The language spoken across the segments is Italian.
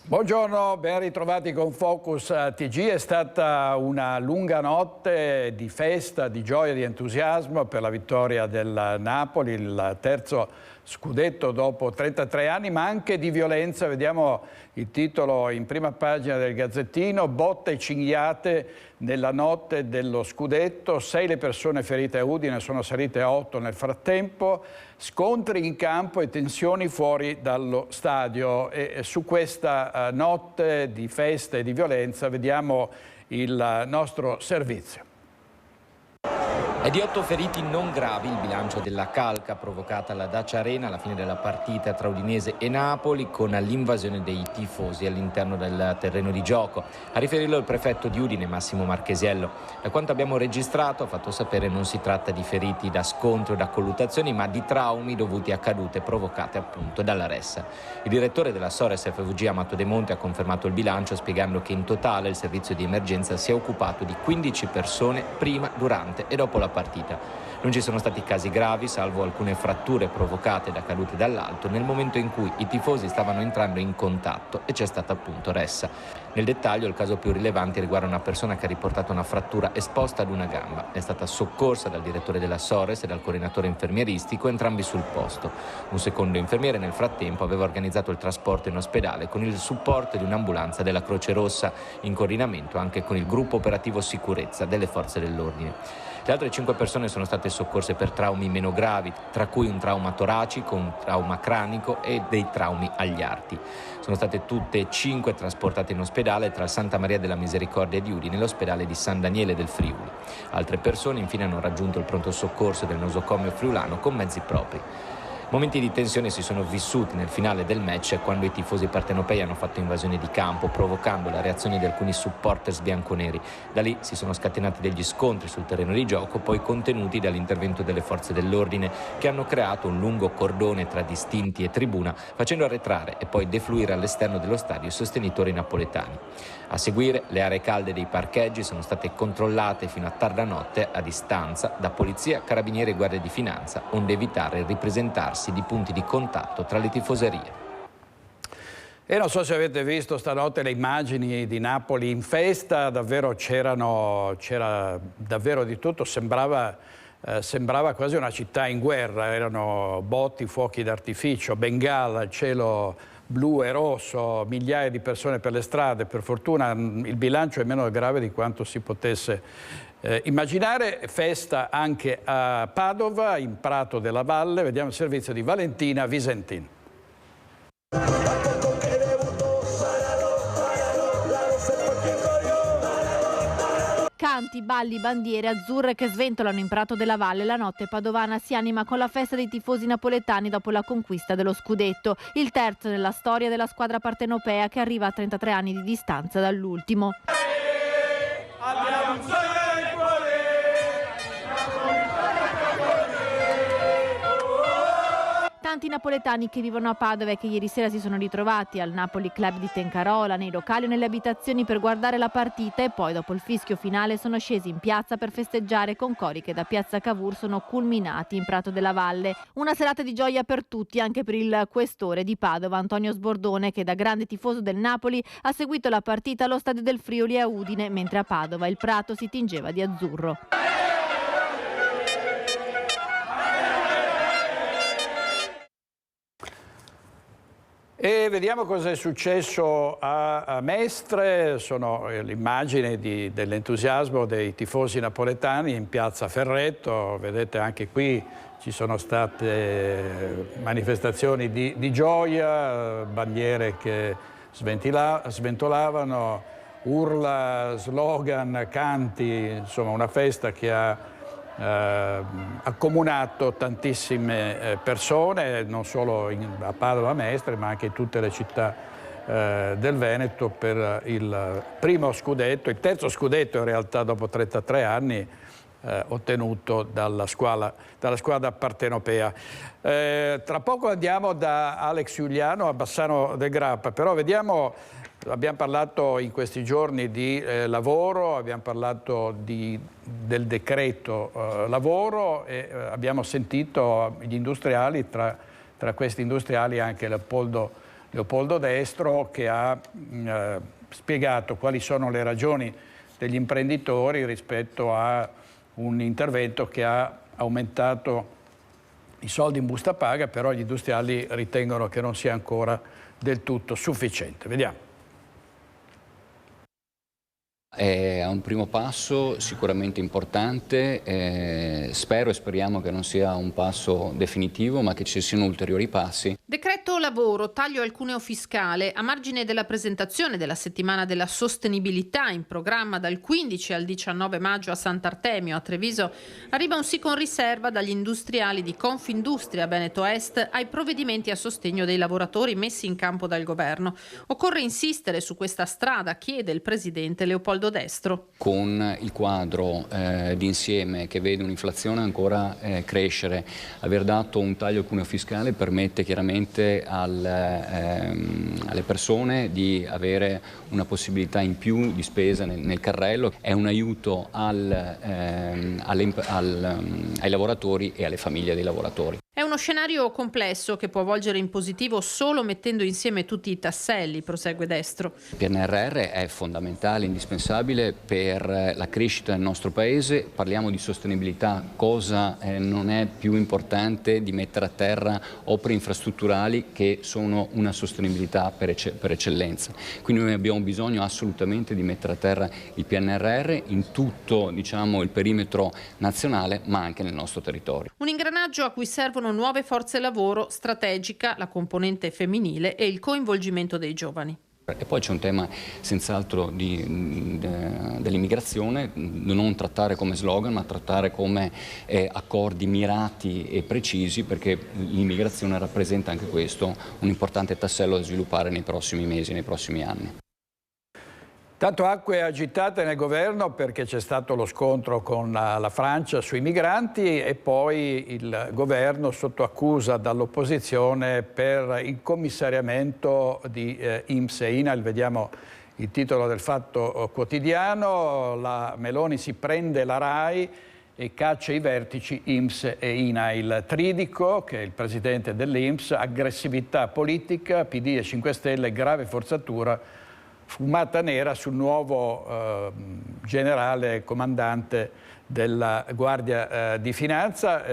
Buongiorno, ben ritrovati con Focus TG. È stata una lunga notte di festa, di gioia, di entusiasmo per la vittoria del Napoli, il terzo scudetto dopo 33 anni, ma anche di violenza. Vediamo il titolo in prima pagina del Gazzettino: botte e cinghiate nella notte dello scudetto, 6 le persone ferite a Udine, sono salite a 8 nel frattempo, scontri in campo e tensioni fuori dallo stadio. E su questa notte di festa e di violenza vediamo il nostro servizio. È di 8 feriti non gravi il bilancio della calca provocata alla Dacia Arena alla fine della partita tra Udinese e Napoli, con l'invasione dei tifosi all'interno del terreno di gioco. A riferirlo il prefetto di Udine, Massimo Marchesiello. Da quanto abbiamo registrato, ha fatto sapere, non si tratta di feriti da scontro e da colluttazioni, ma di traumi dovuti a cadute provocate appunto dalla ressa. Il direttore della Sores FVG, Amato De Monte, ha confermato il bilancio, spiegando che in totale il servizio di emergenza si è occupato di 15 persone prima, durante e dopo la partita. Non ci sono stati casi gravi, salvo alcune fratture provocate da cadute dall'alto nel momento in cui i tifosi stavano entrando in contatto e c'è stata appunto ressa. Nel dettaglio, il caso più rilevante riguarda una persona che ha riportato una frattura esposta ad una gamba. È stata soccorsa dal direttore della Sores e dal coordinatore infermieristico, entrambi sul posto. Un secondo infermiere nel frattempo aveva organizzato il trasporto in ospedale con il supporto di un'ambulanza della Croce Rossa, in coordinamento anche con il gruppo operativo sicurezza delle forze dell'ordine. Le altre 5 persone sono state soccorse per traumi meno gravi, tra cui un trauma toracico, un trauma cranico e dei traumi agli arti. Sono state tutte e 5 trasportate in ospedale tra il Santa Maria della Misericordia di Udine e l'ospedale di San Daniele del Friuli. Altre persone infine hanno raggiunto il pronto soccorso del nosocomio friulano con mezzi propri. Momenti di tensione si sono vissuti nel finale del match, quando i tifosi partenopei hanno fatto invasione di campo, provocando la reazione di alcuni supporters bianconeri. Da lì si sono scatenati degli scontri sul terreno di gioco, poi contenuti dall'intervento delle forze dell'ordine, che hanno creato un lungo cordone tra distinti e tribuna, facendo arretrare e poi defluire all'esterno dello stadio i sostenitori napoletani. A seguire, le aree calde dei parcheggi sono state controllate fino a tarda notte a distanza da polizia, carabinieri e guardie di finanza, onde evitare il ripresentarsi di punti di contatto tra le tifoserie. E non so se avete visto stanotte le immagini di Napoli in festa, davvero c'era davvero di tutto, sembrava quasi una città in guerra, erano botti, fuochi d'artificio, bengala, cielo blu e rosso, migliaia di persone per le strade. Per fortuna il bilancio è meno grave di quanto si potesse immaginare. Festa anche a Padova, in Prato della Valle. Vediamo il servizio di Valentina Visentin. Canti, balli, bandiere azzurre che sventolano in Prato della Valle. La notte padovana si anima con la festa dei tifosi napoletani dopo la conquista dello scudetto, il terzo nella storia della squadra partenopea, che arriva a 33 anni di distanza dall'ultimo. Tanti napoletani che vivono a Padova e che ieri sera si sono ritrovati al Napoli Club di Tencarola, nei locali o nelle abitazioni per guardare la partita, e poi dopo il fischio finale sono scesi in piazza per festeggiare con cori che da Piazza Cavour sono culminati in Prato della Valle. Una serata di gioia per tutti, anche per il questore di Padova, Antonio Sbordone, che da grande tifoso del Napoli ha seguito la partita allo stadio del Friuli a Udine, mentre a Padova il prato si tingeva di azzurro. E vediamo cosa è successo a Mestre. Sono l'immagine dell'entusiasmo dei tifosi napoletani in piazza Ferretto. Vedete anche qui ci sono state manifestazioni di gioia, bandiere che sventolavano, urla, slogan, canti, insomma una festa che ha accomunato tantissime persone, non solo a Padova, a Mestre, ma anche in tutte le città del Veneto, per il primo scudetto, il terzo scudetto in realtà dopo 33 anni, ottenuto dalla squadra partenopea. Tra poco andiamo da Alex Giuliano a Bassano del Grappa, però vediamo. Abbiamo parlato in questi giorni di lavoro, abbiamo parlato del decreto lavoro e abbiamo sentito gli industriali, tra questi industriali anche Leopoldo Destro, che ha spiegato quali sono le ragioni degli imprenditori rispetto a un intervento che ha aumentato i soldi in busta paga, però gli industriali ritengono che non sia ancora del tutto sufficiente. Vediamo. È un primo passo sicuramente importante, spero e speriamo che non sia un passo definitivo, ma che ci siano ulteriori passi. Decreto lavoro, taglio al cuneo fiscale. A margine della presentazione della settimana della sostenibilità in programma dal 15 al 19 maggio a Sant'Artemio, a Treviso, arriva un sì con riserva dagli industriali di Confindustria Veneto Est ai provvedimenti a sostegno dei lavoratori messi in campo dal governo. Occorre insistere su questa strada, chiede il presidente Leopoldo Destro. Con il quadro d'insieme che vede un'inflazione ancora crescere, aver dato un taglio al cuneo fiscale permette chiaramente alle persone di avere una possibilità in più di spesa nel carrello. È un aiuto ai lavoratori e alle famiglie dei lavoratori. È uno scenario complesso che può volgere in positivo solo mettendo insieme tutti i tasselli, prosegue Destro. Il PNRR è fondamentale, indispensabile per la crescita del nostro Paese. Parliamo di sostenibilità, cosa non è più importante di mettere a terra opere infrastrutturali che sono una sostenibilità per eccellenza. Quindi noi abbiamo bisogno assolutamente di mettere a terra il PNRR in tutto, il perimetro nazionale, ma anche nel nostro territorio. Un ingranaggio a cui servono nuove forze lavoro, strategica la componente femminile e il coinvolgimento dei giovani. E poi c'è un tema senz'altro dell'immigrazione, non trattare come slogan ma trattare come accordi mirati e precisi, perché l'immigrazione rappresenta anche questo un importante tassello da sviluppare nei prossimi mesi, nei prossimi anni. Tanto acque agitate nel governo perché c'è stato lo scontro con la Francia sui migranti e poi il governo sotto accusa dall'opposizione per il commissariamento di INPS e INAIL. Vediamo il titolo del Fatto Quotidiano: la Meloni si prende la RAI e caccia i vertici INPS e INAIL. Tridico, che è il presidente dell'INPS, aggressività politica, PD e 5 Stelle, grave forzatura, fumata nera sul nuovo generale comandante della Guardia di Finanza.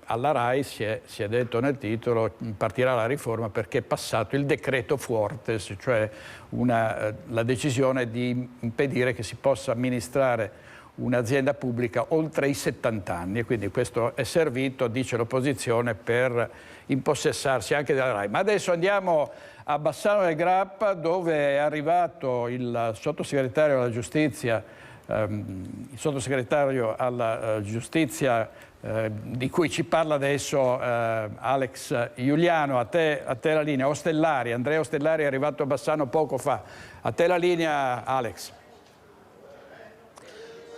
Alla RAI si è detto nel titolo: partirà la riforma perché è passato il decreto Fuortes, cioè la decisione di impedire che si possa amministrare un'azienda pubblica oltre i 70 anni, e quindi questo è servito, dice l'opposizione, per impossessarsi anche della RAI. Ma adesso andiamo a Bassano del Grappa, dove è arrivato il sottosegretario alla giustizia, di cui ci parla adesso Alex Giuliano. A te la linea. Ostellari, Andrea Ostellari è arrivato a Bassano poco fa. A te la linea, Alex.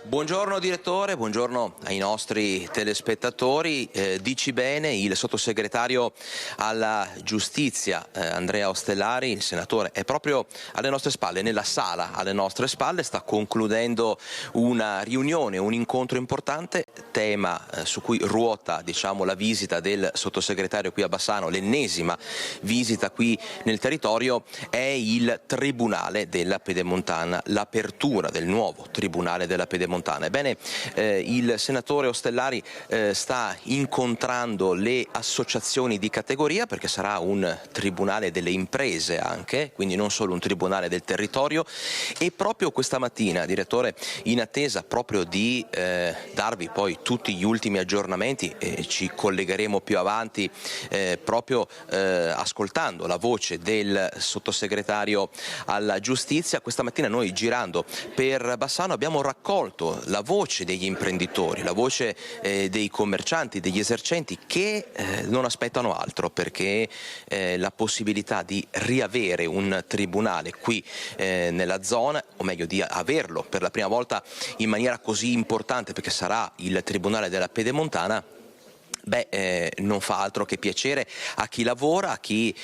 Buongiorno direttore, buongiorno ai nostri telespettatori. Dici bene, il sottosegretario alla giustizia Andrea Ostellari, il senatore, è proprio alle nostre spalle, nella sala alle nostre spalle, sta concludendo una riunione, un incontro importante, tema su cui ruota la visita del sottosegretario qui a Bassano, l'ennesima visita qui nel territorio, è il Tribunale della Pedemontana, l'apertura del nuovo Tribunale della Pedemontana. Ebbene, il senatore Ostellari sta incontrando le associazioni di categoria, perché sarà un tribunale delle imprese anche, quindi non solo un tribunale del territorio, e proprio questa mattina, direttore, in attesa proprio di darvi poi tutti gli ultimi aggiornamenti, ci collegheremo più avanti proprio ascoltando la voce del sottosegretario alla giustizia. Questa mattina noi, girando per Bassano, abbiamo raccolto la voce degli imprenditori, la voce dei commercianti, degli esercenti, che non aspettano altro, perché la possibilità di riavere un tribunale qui nella zona, o meglio di averlo per la prima volta in maniera così importante, perché sarà il Tribunale della Pedemontana, non fa altro che piacere a chi lavora, a chi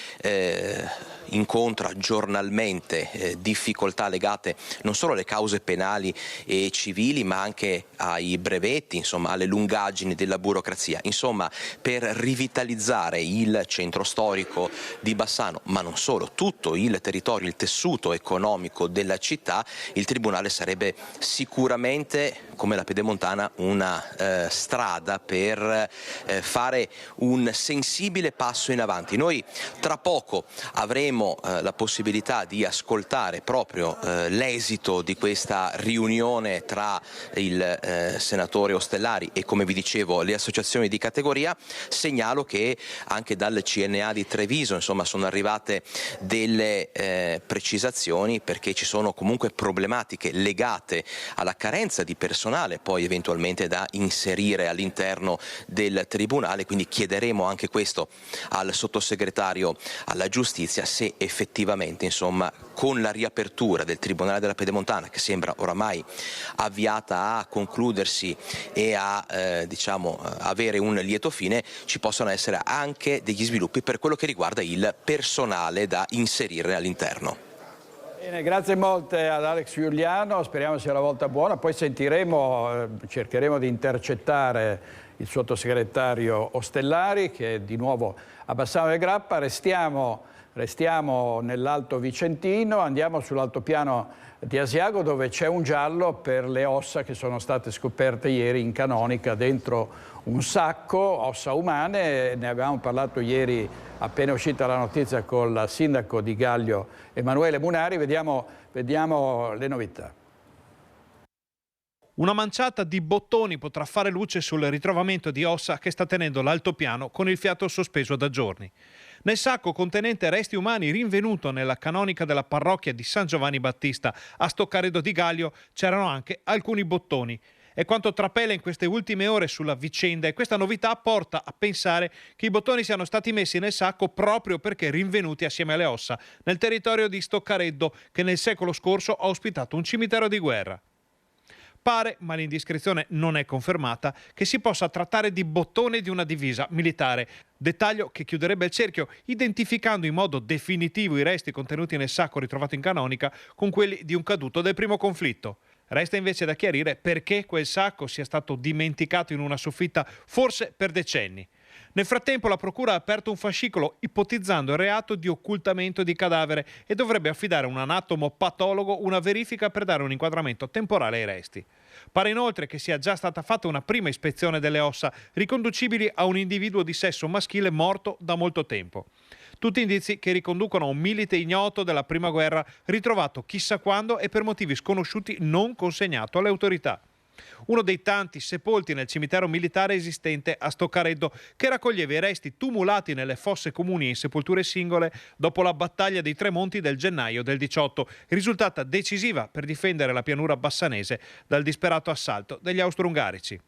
incontra giornalmente difficoltà legate non solo alle cause penali e civili, ma anche ai brevetti, insomma alle lungaggini della burocrazia. Insomma, per rivitalizzare il centro storico di Bassano, ma non solo, tutto il territorio, il tessuto economico della città, il Tribunale sarebbe sicuramente, come la Pedemontana, una strada per fare un sensibile passo in avanti. Noi tra poco avremo la possibilità di ascoltare proprio l'esito di questa riunione tra il senatore Ostellari e, come vi dicevo, le associazioni di categoria. Segnalo che anche dal CNA di Treviso, insomma, sono arrivate delle precisazioni, perché ci sono comunque problematiche legate alla carenza di personale poi eventualmente da inserire all'interno del Tribunale, quindi chiederemo anche questo al sottosegretario alla Giustizia, se effettivamente, insomma, con la riapertura del Tribunale della Pedemontana, che sembra oramai avviata a concludersi e a avere un lieto fine, ci possono essere anche degli sviluppi per quello che riguarda il personale da inserire all'interno. Bene, grazie molte ad Alex Giuliano, speriamo sia la volta buona, poi sentiremo, cercheremo di intercettare il sottosegretario Ostellari, che è di nuovo a Bassano del Grappa. Restiamo nell'Alto Vicentino, andiamo sull'altopiano di Asiago, dove c'è un giallo per le ossa che sono state scoperte ieri in canonica dentro un sacco, ossa umane. Ne avevamo parlato ieri, appena uscita la notizia, col sindaco di Gaglio Emanuele Munari. Vediamo le novità. Una manciata di bottoni potrà fare luce sul ritrovamento di ossa che sta tenendo l'altopiano con il fiato sospeso da giorni. Nel sacco contenente resti umani rinvenuto nella canonica della parrocchia di San Giovanni Battista a Stoccaredo di Gaglio c'erano anche alcuni bottoni. È quanto trapela in queste ultime ore sulla vicenda, e questa novità porta a pensare che i bottoni siano stati messi nel sacco proprio perché rinvenuti assieme alle ossa nel territorio di Stoccareddo, che nel secolo scorso ha ospitato un cimitero di guerra. Pare, ma l'indiscrezione non è confermata, che si possa trattare di bottone di una divisa militare, dettaglio che chiuderebbe il cerchio, identificando in modo definitivo i resti contenuti nel sacco ritrovato in canonica con quelli di un caduto del primo conflitto. Resta invece da chiarire perché quel sacco sia stato dimenticato in una soffitta, forse per decenni. Nel frattempo la procura ha aperto un fascicolo ipotizzando il reato di occultamento di cadavere e dovrebbe affidare a un anatomo-patologo una verifica per dare un inquadramento temporale ai resti. Pare inoltre che sia già stata fatta una prima ispezione delle ossa riconducibili a un individuo di sesso maschile morto da molto tempo. Tutti indizi che riconducono a un milite ignoto della prima guerra ritrovato chissà quando e per motivi sconosciuti non consegnato alle autorità. Uno dei tanti sepolti nel cimitero militare esistente a Stoccareddo, che raccoglieva i resti tumulati nelle fosse comuni e in sepolture singole dopo la battaglia dei Tre Monti del gennaio del 18, risultata decisiva per difendere la pianura bassanese dal disperato assalto degli austro-ungarici.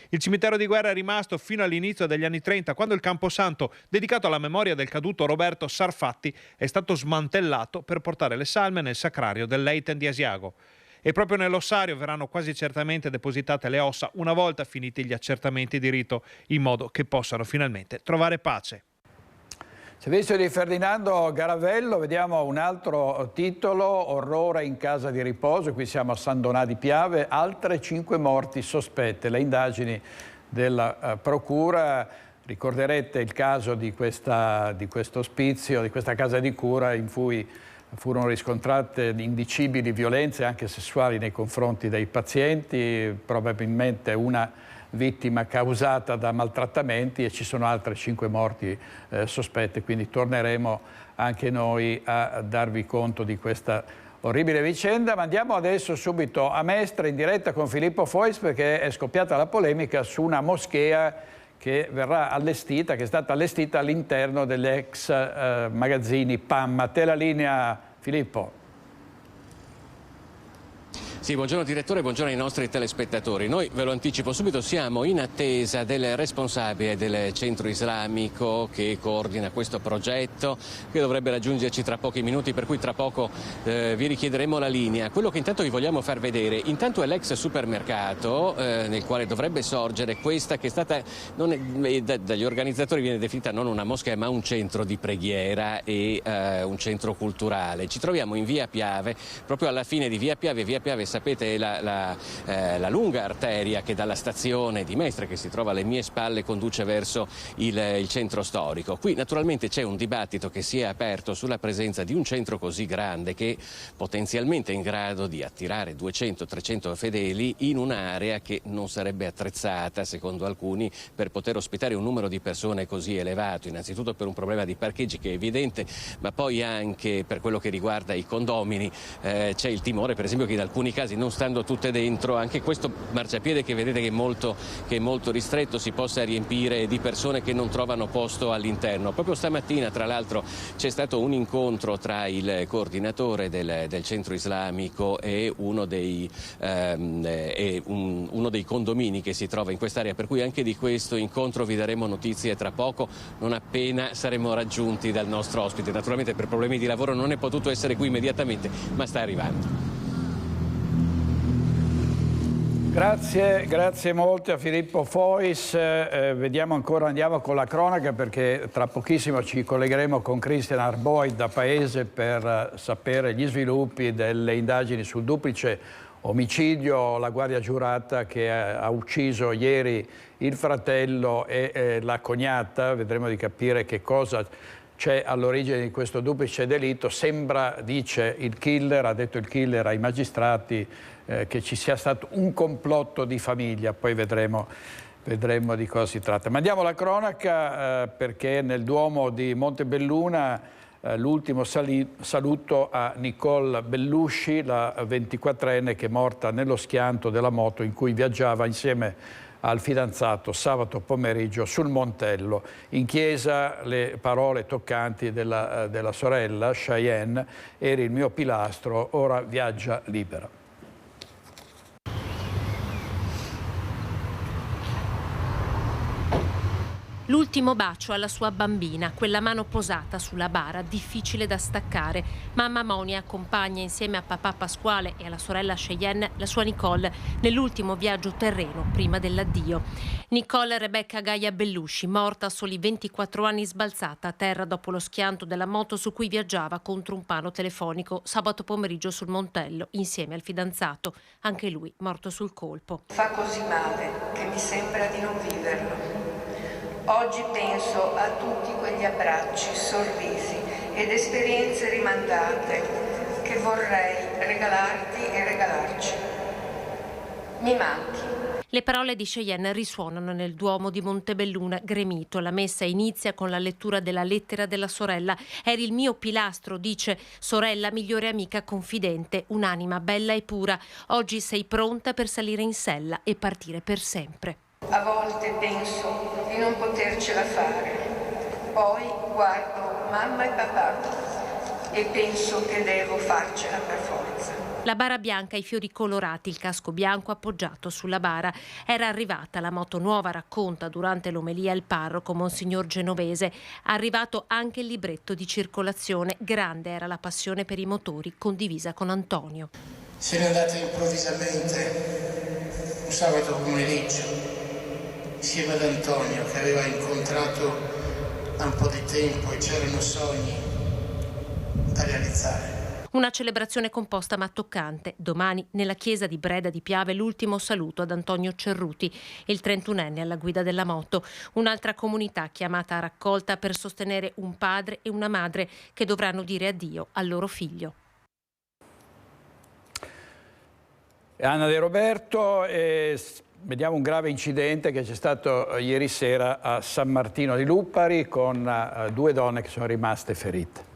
Il cimitero di guerra è rimasto fino all'inizio degli anni 30, quando il camposanto dedicato alla memoria del caduto Roberto Sarfatti è stato smantellato per portare le salme nel sacrario del Leiten di Asiago. E proprio nell'ossario verranno quasi certamente depositate le ossa una volta finiti gli accertamenti di rito, in modo che possano finalmente trovare pace. Servizio di Ferdinando Garavello, vediamo un altro titolo: orrore in casa di riposo. Qui siamo a San Donà di Piave, altre 5 morti sospette. Le indagini della procura, ricorderete il caso di questo ospizio, di questa casa di cura in cui furono riscontrate indicibili violenze anche sessuali nei confronti dei pazienti, probabilmente una vittima causata da maltrattamenti, e ci sono altre 5 morti sospette, quindi torneremo anche noi a darvi conto di questa orribile vicenda. Ma andiamo adesso subito a Mestre in diretta con Filippo Fois, perché è scoppiata la polemica su una moschea che verrà allestita, che è stata allestita all'interno degli ex magazzini PAM. A te la linea, Filippo. Sì, buongiorno direttore, buongiorno ai nostri telespettatori. Noi, ve lo anticipo subito, siamo in attesa del responsabile del centro islamico che coordina questo progetto, che dovrebbe raggiungerci tra pochi minuti, per cui tra poco vi richiederemo la linea. Quello che intanto vi vogliamo far vedere, intanto è l'ex supermercato nel quale dovrebbe sorgere questa che è stata, dagli organizzatori viene definita non una moschea ma un centro di preghiera e un centro culturale. Ci troviamo in via Piave, proprio alla fine di via Piave. Via Piave, sapete, è la lunga arteria che dalla stazione di Mestre, che si trova alle mie spalle, conduce verso il centro storico. Qui naturalmente c'è un dibattito che si è aperto sulla presenza di un centro così grande che potenzialmente è in grado di attirare 200-300 fedeli in un'area che non sarebbe attrezzata, secondo alcuni, per poter ospitare un numero di persone così elevato, innanzitutto per un problema di parcheggi che è evidente, ma poi anche per quello che riguarda i condomini. C'è il timore, per esempio, che in alcuni casi, non stando tutte dentro, anche questo marciapiede che vedete che è molto ristretto, si possa riempire di persone che non trovano posto all'interno. Proprio stamattina, tra l'altro, c'è stato un incontro tra il coordinatore del centro islamico e uno dei condomini che si trova in quest'area, per cui anche di questo incontro vi daremo notizie tra poco, non appena saremo raggiunti dal nostro ospite. Naturalmente per problemi di lavoro non è potuto essere qui immediatamente, ma sta arrivando. Grazie molte a Filippo Fois. Andiamo con la cronaca, perché tra pochissimo ci collegheremo con Christian Arboid da Paese per sapere gli sviluppi delle indagini sul duplice omicidio, la guardia giurata che ha ucciso ieri il fratello e la cognata. Vedremo di capire che cosa c'è all'origine di questo duplice delitto. Sembra, dice il killer, ha detto il killer ai magistrati, che ci sia stato un complotto di famiglia. Poi vedremo di cosa si tratta. Ma andiamo alla cronaca, perché nel Duomo di Montebelluna l'ultimo saluto a Nicole Bellusci, la 24enne che è morta nello schianto della moto in cui viaggiava insieme al fidanzato sabato pomeriggio sul Montello. In chiesa le parole toccanti della sorella Cheyenne: eri il mio pilastro, ora viaggia libera. L'ultimo bacio alla sua bambina, quella mano posata sulla bara, difficile da staccare. Mamma Monia accompagna insieme a papà Pasquale e alla sorella Cheyenne la sua Nicole nell'ultimo viaggio terreno prima dell'addio. Nicole Rebecca Gaia Bellusci, morta a soli 24 anni, sbalzata a terra dopo lo schianto della moto su cui viaggiava contro un palo telefonico sabato pomeriggio sul Montello insieme al fidanzato, anche lui morto sul colpo. Fa così male che mi sembra di non viverlo. Oggi penso a tutti quegli abbracci, sorrisi ed esperienze rimandate che vorrei regalarti e regalarci. Mi manchi. Le parole di Cheyenne risuonano nel Duomo di Montebelluna gremito. La messa inizia con la lettura della lettera della sorella. Eri il mio pilastro, dice, sorella, migliore amica, confidente, un'anima bella e pura. Oggi sei pronta per salire in sella e partire per sempre. A volte penso di non potercela fare, poi guardo mamma e papà e penso che devo farcela per forza. La bara bianca, i fiori colorati, il casco bianco appoggiato sulla bara. Era arrivata la moto nuova, racconta durante l'omelia il parroco Monsignor Genovese. Arrivato anche il libretto di circolazione. Grande era la passione per i motori, condivisa con Antonio. Se n'è andata improvvisamente un sabato pomeriggio, insieme ad Antonio, che aveva incontrato da un po' di tempo, e c'erano sogni da realizzare. Una celebrazione composta ma toccante. Domani nella chiesa di Breda di Piave l'ultimo saluto ad Antonio Cerruti, il 31enne alla guida della moto. Un'altra comunità chiamata a raccolta per sostenere un padre e una madre che dovranno dire addio al loro figlio. Anna De Roberto, vediamo un grave incidente che c'è stato ieri sera a San Martino di Lupari con 2 donne che sono rimaste ferite.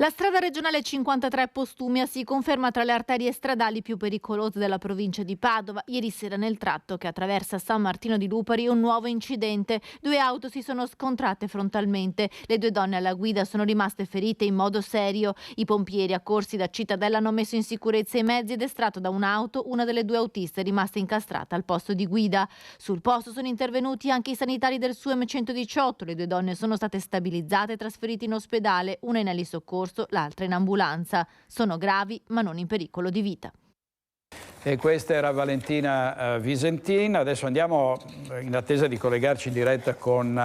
La strada regionale 53 Postumia si conferma tra le arterie stradali più pericolose della provincia di Padova. Ieri sera nel tratto che attraversa San Martino di Lupari un nuovo incidente. 2 auto si sono scontrate frontalmente. Le 2 donne alla guida sono rimaste ferite in modo serio. I pompieri accorsi da Cittadella hanno messo in sicurezza i mezzi ed estratto da un'auto una delle 2 autiste rimasta incastrata al posto di guida. Sul posto sono intervenuti anche i sanitari del SUEM 118. Le 2 donne sono state stabilizzate e trasferite in ospedale, una in elisoccorso, l'altra in ambulanza. Sono gravi ma non in pericolo di vita. E questa era Valentina Visentin. Adesso andiamo, in attesa di collegarci in diretta con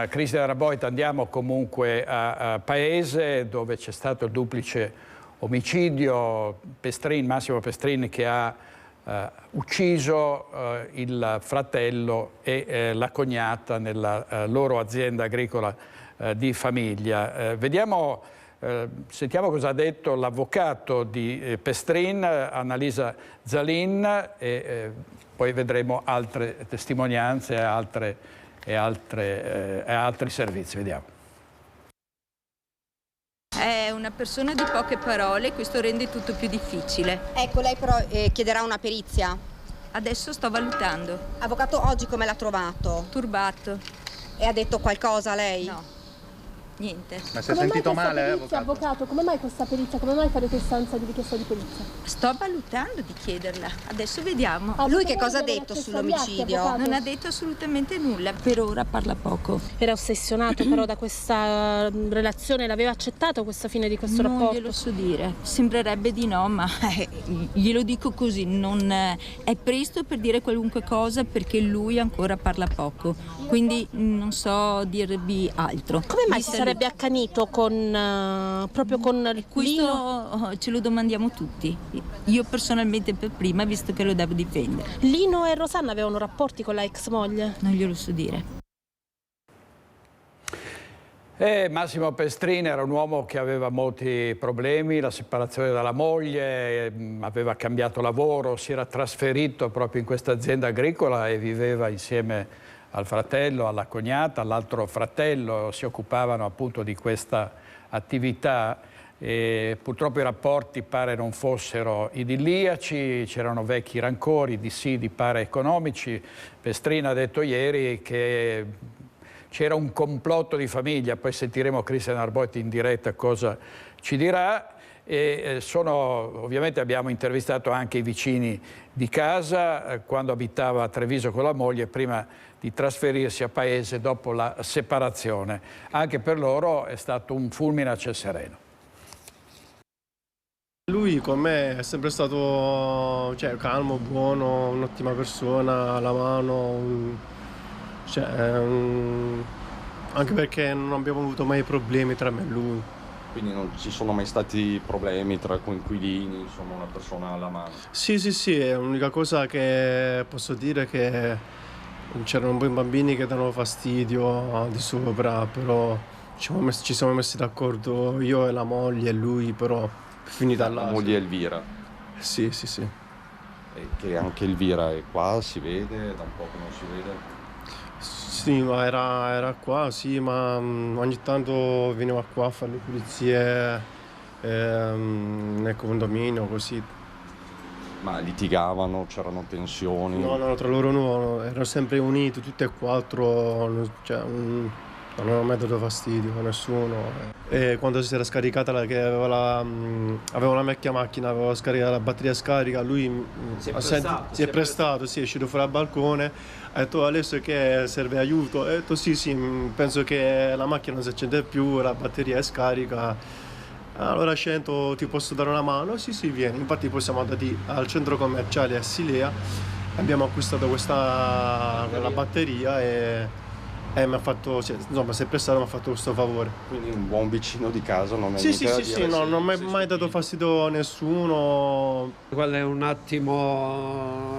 Cristian Raboita, andiamo comunque a Paese, dove c'è stato il duplice omicidio. Massimo Pestrin, che ha ucciso il fratello e la cognata nella loro azienda agricola di famiglia. Sentiamo cosa ha detto l'avvocato di Pestrin, Annalisa Zalin, e poi vedremo altre testimonianze e altri servizi. Vediamo. È una persona di poche parole, questo rende tutto più difficile. Ecco, lei però chiederà una perizia. Adesso sto valutando. Avvocato, oggi come l'ha trovato? Turbato. E ha detto qualcosa lei? No. Niente. Ma si è sentito male, avvocato? Come mai questa perizia? Come mai fare questa ansia di richiesta di perizia? Sto valutando di chiederla. Adesso vediamo. Lui che cosa ha detto sull'omicidio? Non ha detto assolutamente nulla. Per ora parla poco. Era ossessionato però da questa relazione, l'aveva accettato questa fine di questo rapporto? Non glielo so dire. Sembrerebbe di no, ma glielo dico così. Non è presto per dire qualunque cosa perché lui ancora parla poco. Quindi non so dirvi altro. Come mai si sarebbe accanito proprio con Lino? Questo ce lo domandiamo tutti. Io personalmente per prima, visto che lo devo difendere. Lino e Rosanna avevano rapporti con la ex moglie? Non glielo so dire. Massimo Pestrin era un uomo che aveva molti problemi, la separazione dalla moglie, aveva cambiato lavoro, si era trasferito proprio in questa azienda agricola e viveva insieme al fratello, alla cognata, all'altro fratello, si occupavano appunto di questa attività. E purtroppo i rapporti pare non fossero idilliaci, c'erano vecchi rancori, dissidi pare economici. Pestrin ha detto ieri che c'era un complotto di famiglia, poi sentiremo Cristian Raboita in diretta cosa ci dirà. Ovviamente abbiamo intervistato anche i vicini di casa quando abitava a Treviso con la moglie prima di trasferirsi a Paese dopo la separazione. Anche per loro è stato un fulmine a ciel sereno. Lui con me è sempre stato calmo, buono, un'ottima persona, alla mano, anche perché non abbiamo avuto mai problemi tra me e lui. Quindi non ci sono mai stati problemi tra coinquilini, insomma una persona alla mano? Sì, è l'unica cosa che posso dire che c'erano un po' i bambini che danno fastidio di sopra, però ci siamo messi d'accordo io e la moglie e lui, però finita là. La moglie Elvira? Sì. E che anche Elvira è qua, si vede, da un po' che non si vede? Sì, ma era qua, sì, ma ogni tanto veniva qua a fare le pulizie nel condominio, così. Ma litigavano, c'erano tensioni? No, tra loro no, erano sempre uniti, tutti e 4, non hanno mai dato fastidio a nessuno. E quando si era scaricata, che aveva una vecchia macchina, aveva scaricato la batteria scarica, lui si è prestato, è uscito fuori al balcone, ha detto adesso che serve aiuto, ho detto sì, penso che la macchina non si accende più, la batteria è scarica, allora scendo, ti posso dare una mano? Sì, vieni. Infatti poi siamo andati al centro commerciale a Silea, abbiamo acquistato quella batteria e mi ha fatto, si è prestato, mi ha fatto questo favore. Quindi un buon vicino di casa, non è Sì, no, non mi ha mai dato fastidio a nessuno. Quello è un attimo,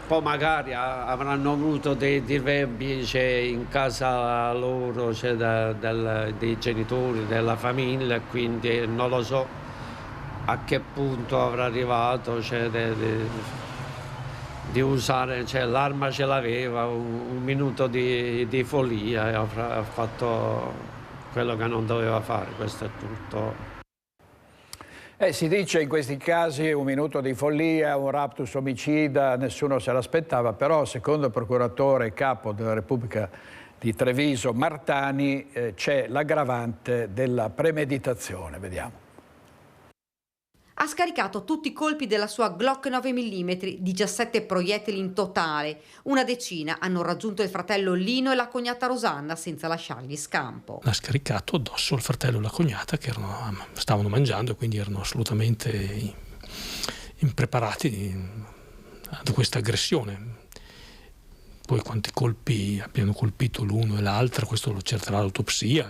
poi magari avranno avuto dei diverbi in casa loro, dei genitori, della famiglia, quindi non lo so a che punto avrà arrivato, di usare, l'arma ce l'aveva, un minuto di follia e ha fatto quello che non doveva fare, questo è tutto. Si dice in questi casi un minuto di follia, un raptus omicida, nessuno se l'aspettava, però secondo il procuratore capo della Repubblica di Treviso Martani c'è l'aggravante della premeditazione. Vediamo. Ha scaricato tutti i colpi della sua Glock 9 mm, 17 proiettili in totale. Una decina hanno raggiunto il fratello Lino e la cognata Rosanna senza lasciargli scampo. L'ha scaricato addosso il fratello e la cognata che stavano mangiando e quindi erano assolutamente impreparati ad questa aggressione. Poi quanti colpi abbiano colpito l'uno e l'altra, questo lo cercherà l'autopsia.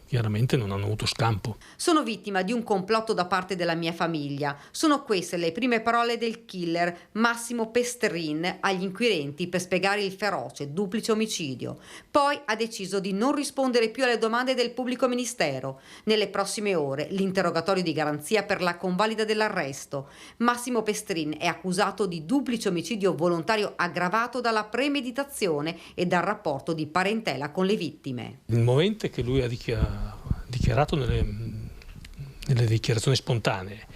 Chiaramente non hanno avuto scampo. Sono vittima di un complotto da parte della mia famiglia. Sono queste le prime parole del killer Massimo Pestrin agli inquirenti per spiegare il feroce duplice omicidio. Poi ha deciso di non rispondere più alle domande del pubblico ministero. Nelle prossime ore l'interrogatorio di garanzia per la convalida dell'arresto. Massimo Pestrin è accusato di duplice omicidio volontario aggravato dalla premeditazione e dal rapporto di parentela con le vittime. Il movente che lui ha dichiarato nelle dichiarazioni spontanee,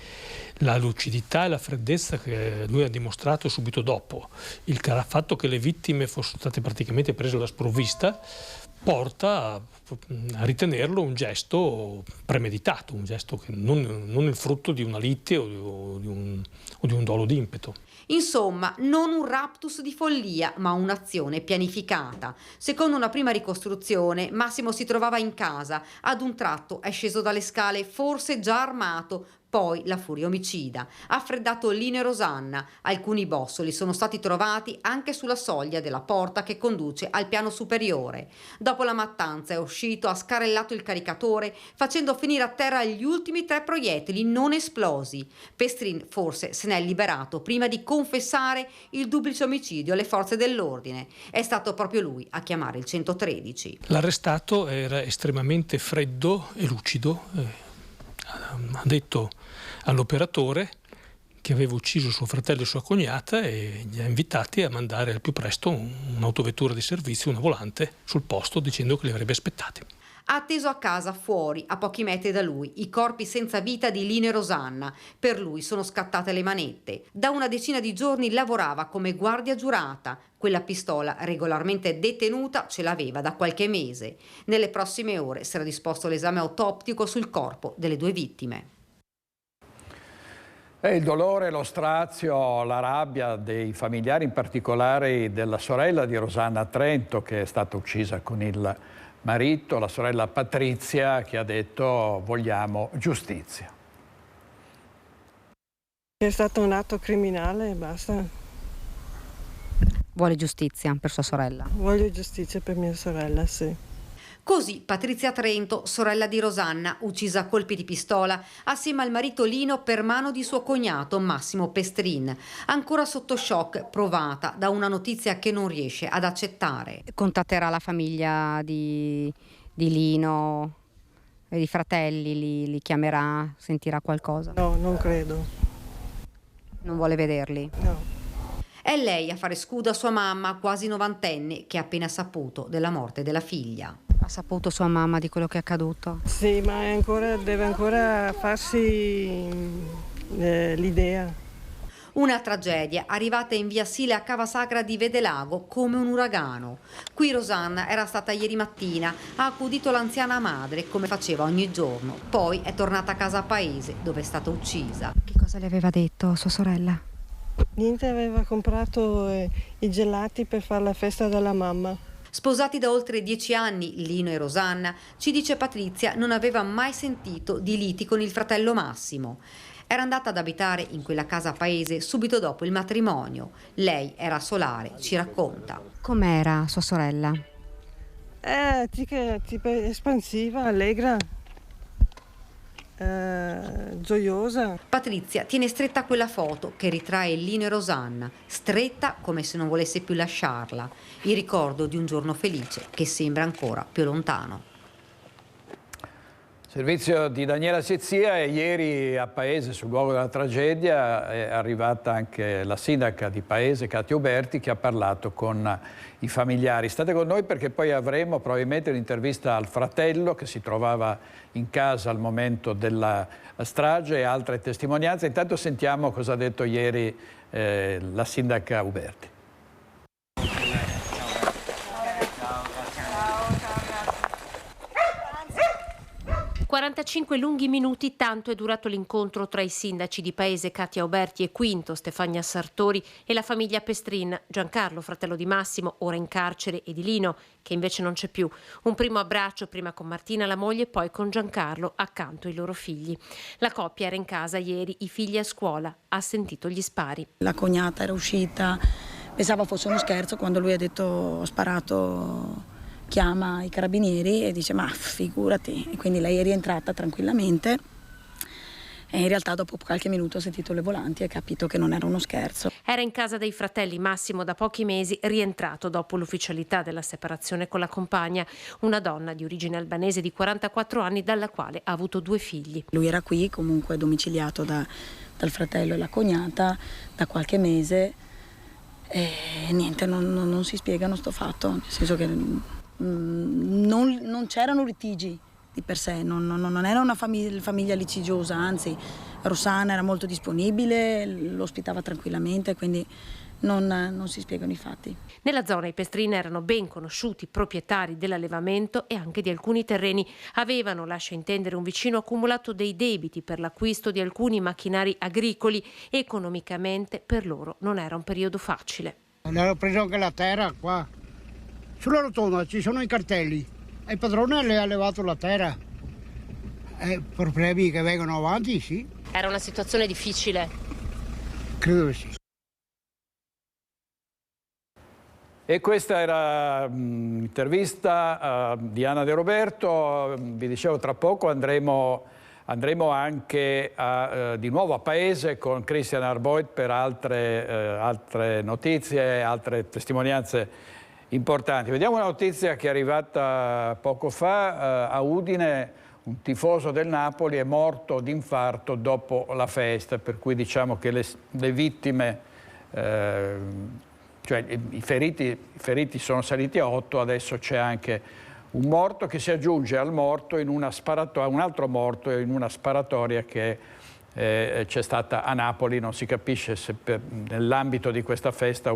la lucidità e la freddezza che lui ha dimostrato subito dopo, il fatto che le vittime fossero state praticamente prese alla sprovvista, porta a ritenerlo un gesto premeditato, un gesto che non il frutto di una lite o di un dolo d'impeto. Insomma, non un raptus di follia, ma un'azione pianificata. Secondo una prima ricostruzione, Massimo si trovava in casa. Ad un tratto è sceso dalle scale, forse già armato. Poi la furia omicida. Ha freddato Lino e Rosanna. Alcuni bossoli sono stati trovati anche sulla soglia della porta che conduce al piano superiore. Dopo la mattanza è uscito, ha scarellato il caricatore, facendo finire a terra gli ultimi 3 proiettili non esplosi. Pestrin forse se n'è liberato prima di confessare il duplice omicidio alle forze dell'ordine. È stato proprio lui a chiamare il 113. L'arrestato era estremamente freddo e lucido. Ha detto all'operatore che aveva ucciso suo fratello e sua cognata e li ha invitati a mandare al più presto un'autovettura di servizio, una volante, sul posto dicendo che li avrebbe aspettati. Ha atteso a casa fuori, a pochi metri da lui, i corpi senza vita di Lino e Rosanna. Per lui sono scattate le manette. Da una decina di giorni lavorava come guardia giurata. Quella pistola regolarmente detenuta ce l'aveva da qualche mese. Nelle prossime ore sarà disposto l'esame autoptico sul corpo delle 2 vittime. Il dolore, lo strazio, la rabbia dei familiari, in particolare della sorella di Rosanna a Trento, che è stata uccisa con il marito, la sorella Patrizia, che ha detto vogliamo giustizia. È stato un atto criminale e basta. Vuole giustizia per sua sorella? Voglio giustizia per mia sorella, sì. Così Patrizia Trento, sorella di Rosanna, uccisa a colpi di pistola assieme al marito Lino per mano di suo cognato Massimo Pestrin, ancora sotto shock, provata da una notizia che non riesce ad accettare. Contatterà la famiglia di Lino e i fratelli, li chiamerà, sentirà qualcosa? No, non credo. Non vuole vederli? No. È lei a fare scudo a sua mamma, quasi 90enne, che ha appena saputo della morte della figlia. Ha saputo sua mamma di quello che è accaduto? Sì, ma deve ancora farsi l'idea. Una tragedia arrivata in via Sile a Cavasagra di Vedelago come un uragano. Qui Rosanna era stata ieri mattina, ha accudito l'anziana madre come faceva ogni giorno. Poi è tornata a casa a paese dove è stata uccisa. Che cosa le aveva detto sua sorella? Niente, aveva comprato i gelati per fare la festa della mamma. Sposati da oltre 10 anni, Lino e Rosanna, ci dice Patrizia, non aveva mai sentito di liti con il fratello Massimo. Era andata ad abitare in quella casa a paese subito dopo il matrimonio. Lei era solare, ci racconta. Com'era sua sorella? Tipo espansiva, allegra, gioiosa. Patrizia tiene stretta quella foto che ritrae Lino e Rosanna, stretta come se non volesse più lasciarla, il ricordo di un giorno felice che sembra ancora più lontano. Servizio di Daniela Sezzia, e ieri a Paese, sul luogo della tragedia, è arrivata anche la sindaca di Paese, Katia Uberti, che ha parlato con i familiari. State con noi perché poi avremo probabilmente un'intervista al fratello che si trovava in casa al momento della strage e altre testimonianze. Intanto sentiamo cosa ha detto ieri la sindaca Uberti. 45 lunghi minuti, tanto è durato l'incontro tra i sindaci di Paese Katia Uberti e Quinto, Stefania Sartori, e la famiglia Pestrin, Giancarlo, fratello di Massimo, ora in carcere, e di Lino, che invece non c'è più. Un primo abbraccio, prima con Martina, la moglie, poi con Giancarlo, accanto ai loro figli. La coppia era in casa ieri, i figli a scuola, ha sentito gli spari. La cognata era uscita, pensava fosse uno scherzo, quando lui ha detto ho sparato, chiama i carabinieri e dice ma figurati, e quindi lei è rientrata tranquillamente e in realtà dopo qualche minuto ha sentito le volanti e ha capito che non era uno scherzo. Era in casa dei fratelli, Massimo da pochi mesi, rientrato dopo l'ufficialità della separazione con la compagna, una donna di origine albanese di 44 anni dalla quale ha avuto 2 figli. Lui era qui comunque domiciliato dal fratello e la cognata da qualche mese e niente, non si spiegano sto fatto, nel senso che non c'erano litigi di per sé, non era una famiglia litigiosa, anzi Rossana era molto disponibile, lo ospitava tranquillamente, quindi non si spiegano i fatti. Nella zona i Pestrin erano ben conosciuti proprietari dell'allevamento e anche di alcuni terreni. Avevano, lascia intendere un vicino, accumulato dei debiti per l'acquisto di alcuni macchinari agricoli. Economicamente per loro non era un periodo facile. Hanno preso anche la terra qua. Sulla rotonda ci sono i cartelli e il padrone le ha levato la terra. Problemi che vengono avanti, sì. Era una situazione difficile? Credo che sì. E questa era un'intervista di Anna De Roberto. Vi dicevo, tra poco andremo anche di nuovo a Paese con Christian Arboit per altre notizie, altre testimonianze importanti. Vediamo una notizia che è arrivata poco fa. A Udine un tifoso del Napoli è morto d'infarto dopo la festa, per cui diciamo che le vittime, cioè i feriti sono saliti a 8, adesso c'è anche un morto che si aggiunge al morto in un altro morto in una sparatoria che c'è stata a Napoli, non si capisce se nell'ambito di questa festa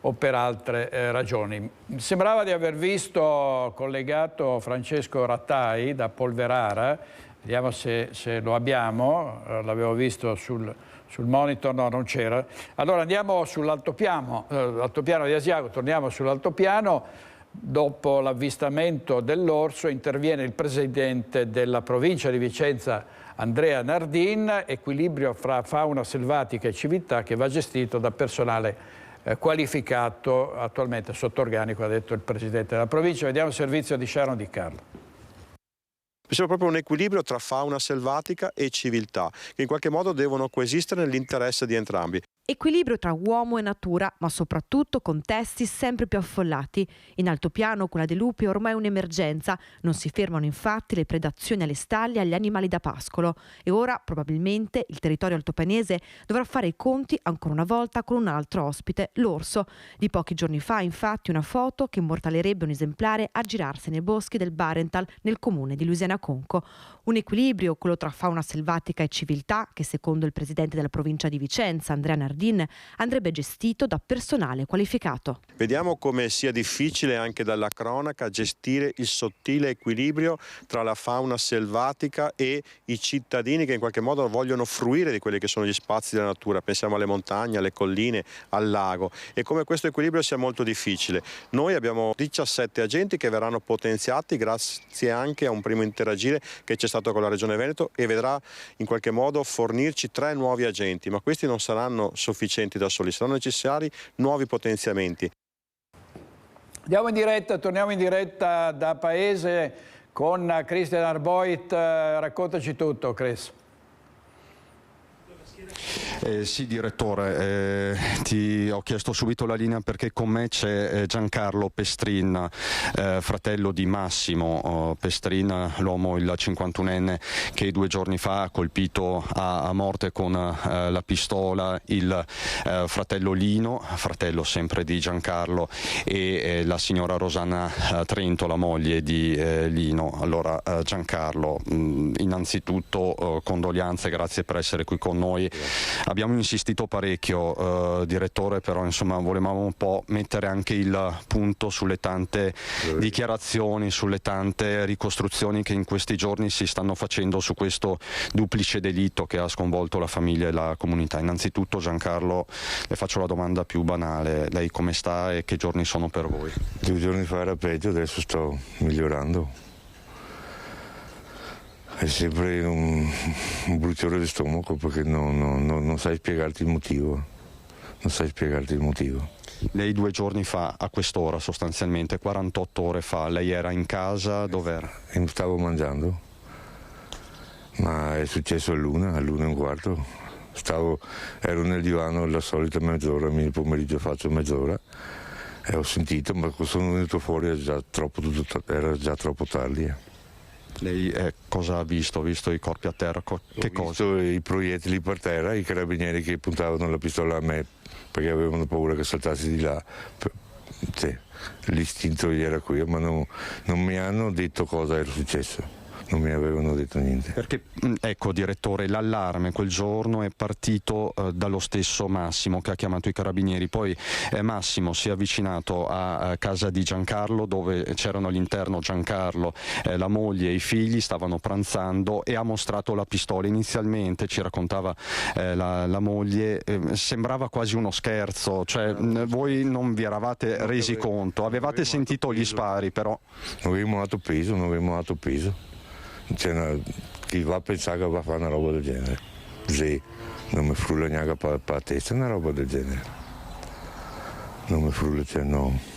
o per altre ragioni. Sembrava di aver visto collegato Francesco Rattai da Polverara, vediamo se lo abbiamo, l'avevo visto sul monitor, no, non c'era. Allora andiamo sull'altopiano di Asiago, torniamo sull'altopiano. Dopo l'avvistamento dell'orso interviene il presidente della provincia di Vicenza, Andrea Nardin. Equilibrio fra fauna selvatica e civiltà che va gestito da personale qualificato, attualmente sotto organico, ha detto il presidente della provincia. Vediamo il servizio di Sharon Di Carlo. Mi sembra proprio un equilibrio tra fauna selvatica e civiltà, che in qualche modo devono coesistere nell'interesse di entrambi. Equilibrio tra uomo e natura, ma soprattutto contesti sempre più affollati. In altopiano quella dei lupi è ormai un'emergenza. Non si fermano infatti le predazioni alle stalli e agli animali da pascolo. E ora probabilmente il territorio altopianese dovrà fare i conti ancora una volta con un altro ospite, l'orso. Di pochi giorni fa infatti una foto che immortalerebbe un esemplare a girarsi nei boschi del Barental nel comune di Luisiana Conco. Un equilibrio, quello tra fauna selvatica e civiltà, che secondo il presidente della provincia di Vicenza, Andrea Nardin, andrebbe gestito da personale qualificato. Vediamo come sia difficile anche dalla cronaca gestire il sottile equilibrio tra la fauna selvatica e i cittadini che in qualche modo vogliono fruire di quelli che sono gli spazi della natura. Pensiamo alle montagne, alle colline, al lago, e come questo equilibrio sia molto difficile. Noi abbiamo 17 agenti che verranno potenziati grazie anche a un primo interagire che c'è stato con la Regione Veneto e vedrà in qualche modo fornirci 3 nuovi agenti, ma questi non saranno sufficienti da soli, saranno necessari nuovi potenziamenti. Andiamo in diretta, torniamo in diretta da Paese con Christian Arboit. Raccontaci tutto, Chris. Sì, direttore, ti ho chiesto subito la linea perché con me c'è Giancarlo Pestrin, fratello di Massimo Pestrin, l'uomo, il 51enne, che 2 giorni fa ha colpito a morte con la pistola il fratello Lino, fratello sempre di Giancarlo, e la signora Rosanna Trento, la moglie di Lino. Allora Giancarlo, innanzitutto condoglianze, grazie per essere qui con noi. Abbiamo insistito parecchio, direttore, però insomma volevamo un po' mettere anche il punto sulle tante dichiarazioni, sulle tante ricostruzioni che in questi giorni si stanno facendo su questo duplice delitto che ha sconvolto la famiglia e la comunità. Innanzitutto, Giancarlo, le faccio la domanda più banale: lei come sta e che giorni sono per voi? 2 giorni fa era peggio, adesso sto migliorando. È sempre un bruciore di stomaco perché non sai spiegarti il motivo. Non sai spiegarti il motivo. Lei 2 giorni fa, a quest'ora sostanzialmente, 48 ore fa, lei era in casa, dov'era? Stavo mangiando, ma è successo all'1:15. Ero nel divano la solita mezz'ora, il pomeriggio faccio mezz'ora e ho sentito, ma sono venuto fuori, era già troppo tardi. Lei cosa ha visto? Ha visto i corpi a terra? Ho visto i proiettili per terra, i carabinieri che puntavano la pistola a me perché avevano paura che saltassi di là. L'istinto era qui, ma non mi hanno detto cosa era successo. Non mi avevano detto niente. Perché, ecco direttore, l'allarme quel giorno è partito dallo stesso Massimo che ha chiamato i carabinieri, poi Massimo si è avvicinato a casa di Giancarlo dove c'erano all'interno Giancarlo, la moglie e i figli, stavano pranzando e ha mostrato la pistola. Inizialmente, ci raccontava la moglie, sembrava quasi uno scherzo, cioè voi non vi eravate resi conto, avevate sentito gli spari però. Non avevamo dato peso. Chi va a pensare che va a fare una roba del genere? Sì, non mi frulla neanche per la testa una roba del genere. Non mi frulla, no.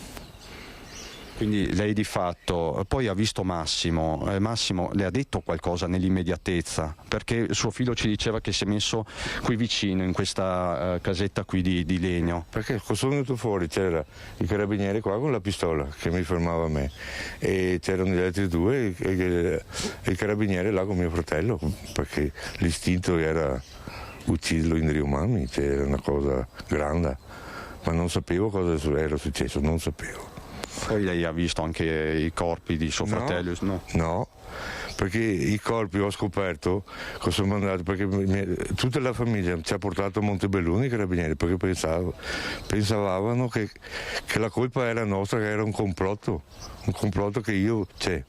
Quindi lei di fatto poi ha visto Massimo. Massimo le ha detto qualcosa nell'immediatezza? Perché suo figlio ci diceva che si è messo qui vicino, in questa casetta qui di legno. Perché sono venuto fuori, c'era il carabiniere qua con la pistola che mi fermava a me e c'erano gli altri 2 e il carabiniere là con mio fratello, perché l'istinto era ucciderlo in riumarmi, era una cosa grande, ma non sapevo cosa era successo, non sapevo. Poi lei ha visto anche i corpi di suo fratello? No, perché i corpi ho scoperto che sono mandato, perché tutta la famiglia ci ha portato a Montebelluna i carabinieri, perché pensavano che la colpa era nostra, che era un complotto che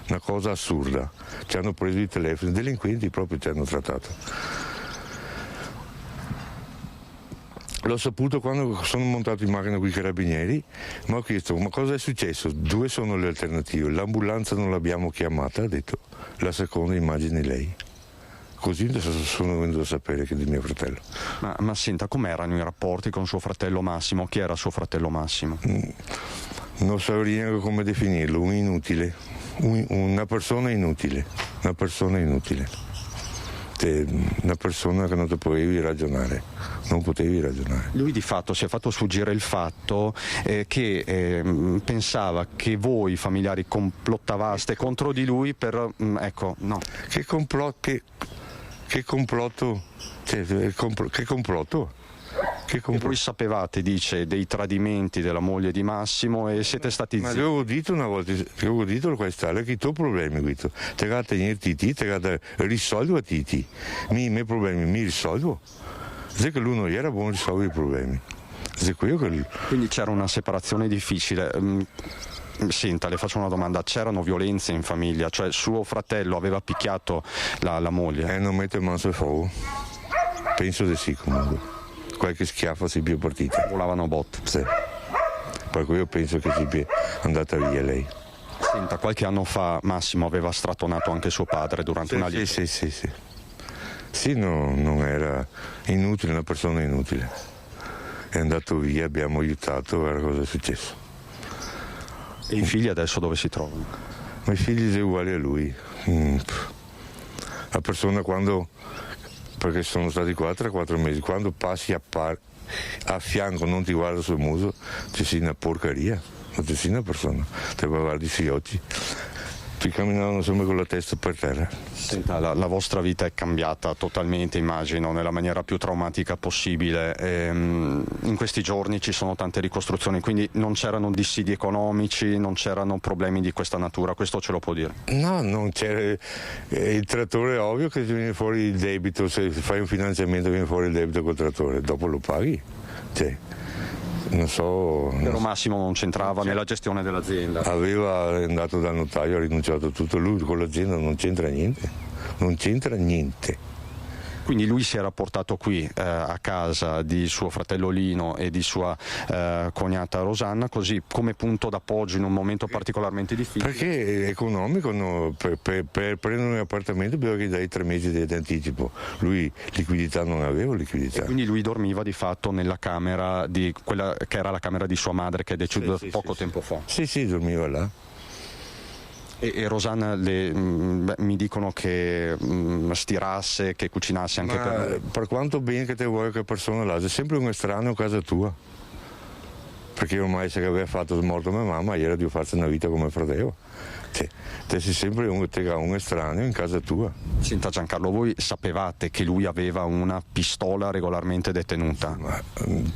una cosa assurda. Ci hanno preso i telefoni, delinquenti proprio ci hanno trattato. L'ho saputo quando sono montato in macchina con i carabinieri, ma ho chiesto: ma cosa è successo? 2 sono le alternative, l'ambulanza non l'abbiamo chiamata, ha detto, la seconda immagini lei. Così sono venuto a sapere che è di mio fratello. Ma senta, com'erano i rapporti con suo fratello Massimo? Chi era suo fratello Massimo? Non saprei neanche come definirlo, un inutile, una persona inutile. Una persona che non ti potevi ragionare, non potevi ragionare. Lui di fatto si è fatto sfuggire il fatto che pensava che voi familiari complottavaste contro di lui per ecco, no. Che complotto? E voi sapevate, dice, dei tradimenti della moglie di Massimo e siete stati zitti. Ma avevo detto una volta, avevo detto questo, che i tuoi problemi, questo, te la tenere Titi, te la risolvo a Titi, i miei problemi mi risolvo. Se che lui non era buono risolvere i problemi. Quindi c'era una separazione difficile. Senta, le faccio una domanda: c'erano violenze in famiglia? Cioè suo fratello aveva picchiato la moglie? Non mette mano sul fuoco. Penso di sì comunque. Qualche schiaffo si è partita. Volavano botte. Sì. Per cui io penso che sia andata via lei. Senta, qualche anno fa Massimo aveva strattonato anche suo padre durante una lite. Sì. Sì, non era inutile, una persona inutile. È andato via, abbiamo aiutato, guarda cosa è successo. E i figli adesso dove si trovano? Ma i figli sono uguali a lui. La persona quando perché sono stati 4 mesi. Quando passi a fianco, non ti guarda sul muso, ci sei una porcheria, non ci sei una persona, te guardi sugli occhi. Ti camminavano sempre con la testa per terra. Senta, la vostra vita è cambiata totalmente, immagino, nella maniera più traumatica possibile. In questi giorni ci sono tante ricostruzioni, quindi non c'erano dissidi economici, non c'erano problemi di questa natura, questo ce lo può dire? No, non c'era. Il trattore è ovvio che viene fuori il debito, se fai un finanziamento viene fuori il debito col trattore, dopo lo paghi. Cioè, non so. Però Massimo non c'entrava nella gestione dell'azienda. È andato dal notaio, ha rinunciato a tutto, lui con l'azienda non c'entra niente. Non c'entra niente. Quindi lui si era portato qui a casa di suo fratello Lino e di sua cognata Rosanna, così come punto d'appoggio in un momento particolarmente difficile. Perché è economico, no? Per prendere un appartamento bisogna che dai 3 mesi di anticipo. Lui liquidità non aveva liquidità. E quindi lui dormiva di fatto nella camera di quella che era la camera di sua madre, che è deceduta poco tempo fa. Sì, dormiva là. E Rosanna mi dicono che stirasse, che cucinasse anche per quanto bene che te vuoi che persona là, c'è sempre un estraneo a casa tua. Perché ormai se aveva fatto morto mia mamma, ieri devo farsi una vita come fratello. Te sei sempre un estraneo in casa tua. Senta Giancarlo, voi sapevate che lui aveva una pistola regolarmente detenuta?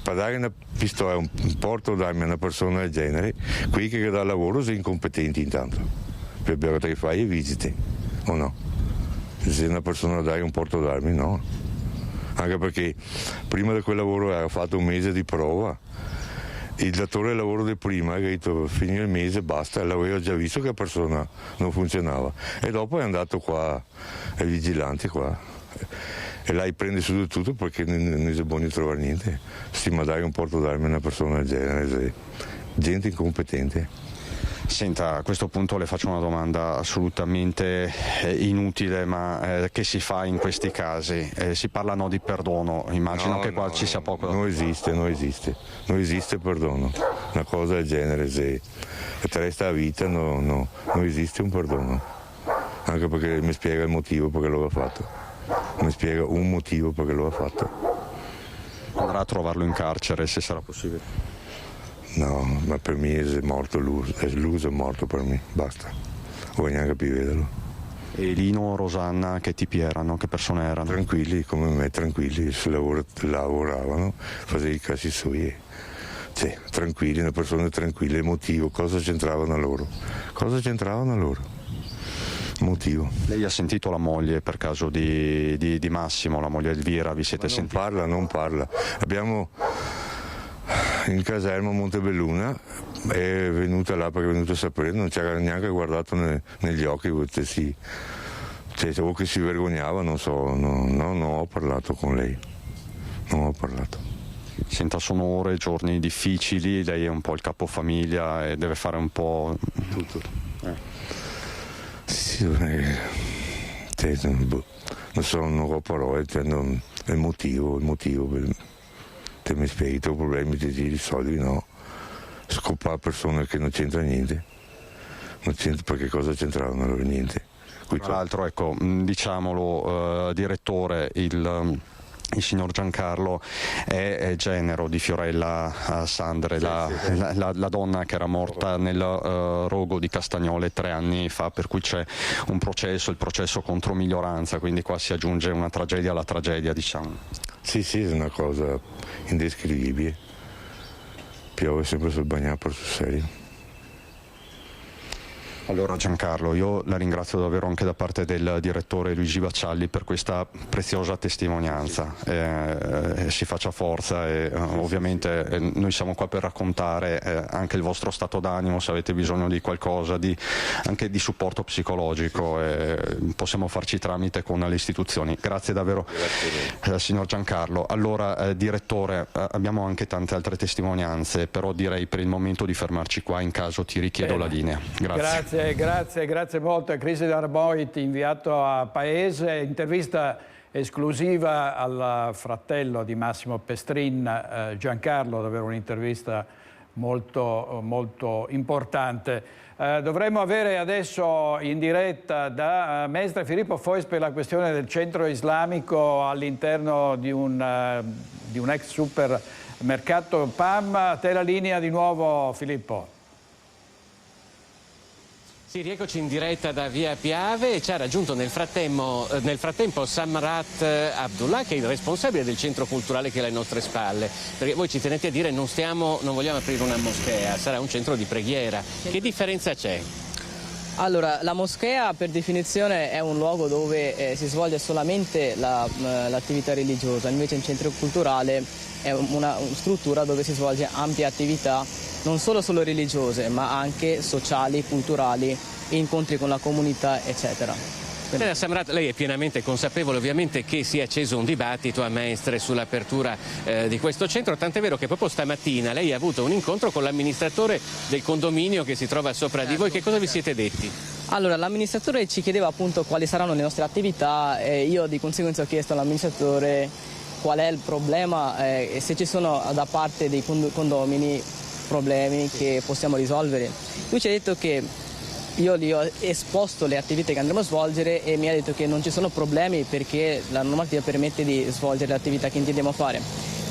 Per dare una pistola, un porto d'armi a una persona del genere, qui che dà lavoro sono incompetenti intanto. Per che fai e visiti, o no? Se sei una persona dai un porto d'armi, no. Anche perché prima di quel lavoro aveva fatto un mese di prova. Il datore del lavoro di prima ha detto finire il mese basta, l'aveva già visto che la persona non funzionava. E dopo è andato qua ai vigilanti qua. E là prende su di tutto perché non è buono di trovare niente. Stima dare un porto d'armi a una persona del genere, gente incompetente. Senta, a questo punto le faccio una domanda assolutamente inutile, ma che si fa in questi casi? Si parla di perdono, immagino che qua ci sia poco. Non esiste perdono, una cosa del genere, se ti resta la vita non esiste un perdono, anche perché mi spiega il motivo perché lo ha fatto, mi spiega un motivo perché lo ha fatto. Andrà a trovarlo in carcere se sarà possibile. No, ma per me è morto lui è morto per me, basta, non voglio neanche più vederlo. E Lino, Rosanna, che tipi erano, che persone erano? Tranquilli, come me, tranquilli, lavoravano, facevano i casi suoi, tranquilli, una persona tranquilla. Il motivo, cosa c'entravano loro? Motivo. Lei ha sentito la moglie per caso di Massimo, la moglie Elvira, vi siete sentiti? Non parla, abbiamo in caserma Montebelluna, è venuta là perché è venuta a sapere, non ci ha neanche guardato negli occhi, o che si vergognava, non so, non ho parlato con lei, non ho parlato. Senta, sono ore, giorni difficili, lei è un po' il capofamiglia e deve fare un po' tutto. Sì, non ho parole, il motivo te mi spieghi i tuoi problemi, ti risolvi, no. Scopare persone che non c'entra niente, perché cosa c'entravano allora? Niente. Tra l'altro, ecco, diciamolo, direttore, il signor Giancarlo è genero di Fiorella Sandre, la donna che era morta nel rogo di Castagnole 3 anni fa, per cui c'è un processo, il processo contro minoranza, quindi qua si aggiunge una tragedia alla tragedia, diciamo. Sì, è una cosa indescrivibile. Piove sempre sul bagnato, sul serio. Allora Giancarlo, io la ringrazio davvero anche da parte del direttore Luigi Baccialli per questa preziosa testimonianza. Si faccia forza e ovviamente noi siamo qua per raccontare anche il vostro stato d'animo, se avete bisogno di qualcosa, anche di supporto psicologico, possiamo farci tramite con le istituzioni. Grazie davvero signor Giancarlo. Allora direttore, abbiamo anche tante altre testimonianze, però direi per il momento di fermarci qua, in caso ti richiedo la linea. Grazie molto a Crisi Darboit, inviato a Paese, intervista esclusiva al fratello di Massimo Pestrin, Giancarlo, davvero un'intervista molto, molto importante. Dovremmo avere adesso in diretta da Mestre Filippo Fois per la questione del centro islamico all'interno di un ex supermercato PAM. A te la linea di nuovo, Filippo. Sì, rieccoci in diretta da Via Piave e ci ha raggiunto nel frattempo Samrat Abdullah, che è il responsabile del centro culturale che è alle nostre spalle, perché voi ci tenete a dire non vogliamo aprire una moschea, sarà un centro di preghiera. Che differenza c'è? Allora, la moschea per definizione è un luogo dove si svolge solamente l'attività religiosa, invece il centro culturale è una struttura dove si svolge ampie attività non solo religiose, ma anche sociali, culturali, incontri con la comunità, eccetera. Samrat, lei è pienamente consapevole ovviamente che si è acceso un dibattito a Mestre sull'apertura di questo centro, tant'è vero che proprio stamattina lei ha avuto un incontro con l'amministratore del condominio che si trova sopra di voi. Che cosa vi siete detti? Allora, l'amministratore ci chiedeva appunto quali saranno le nostre attività e io di conseguenza ho chiesto all'amministratore qual è il problema e se ci sono da parte dei condomini problemi che possiamo risolvere. Lui ci ha detto che io gli ho esposto le attività che andremo a svolgere e mi ha detto che non ci sono problemi perché la normativa permette di svolgere le attività che intendiamo fare.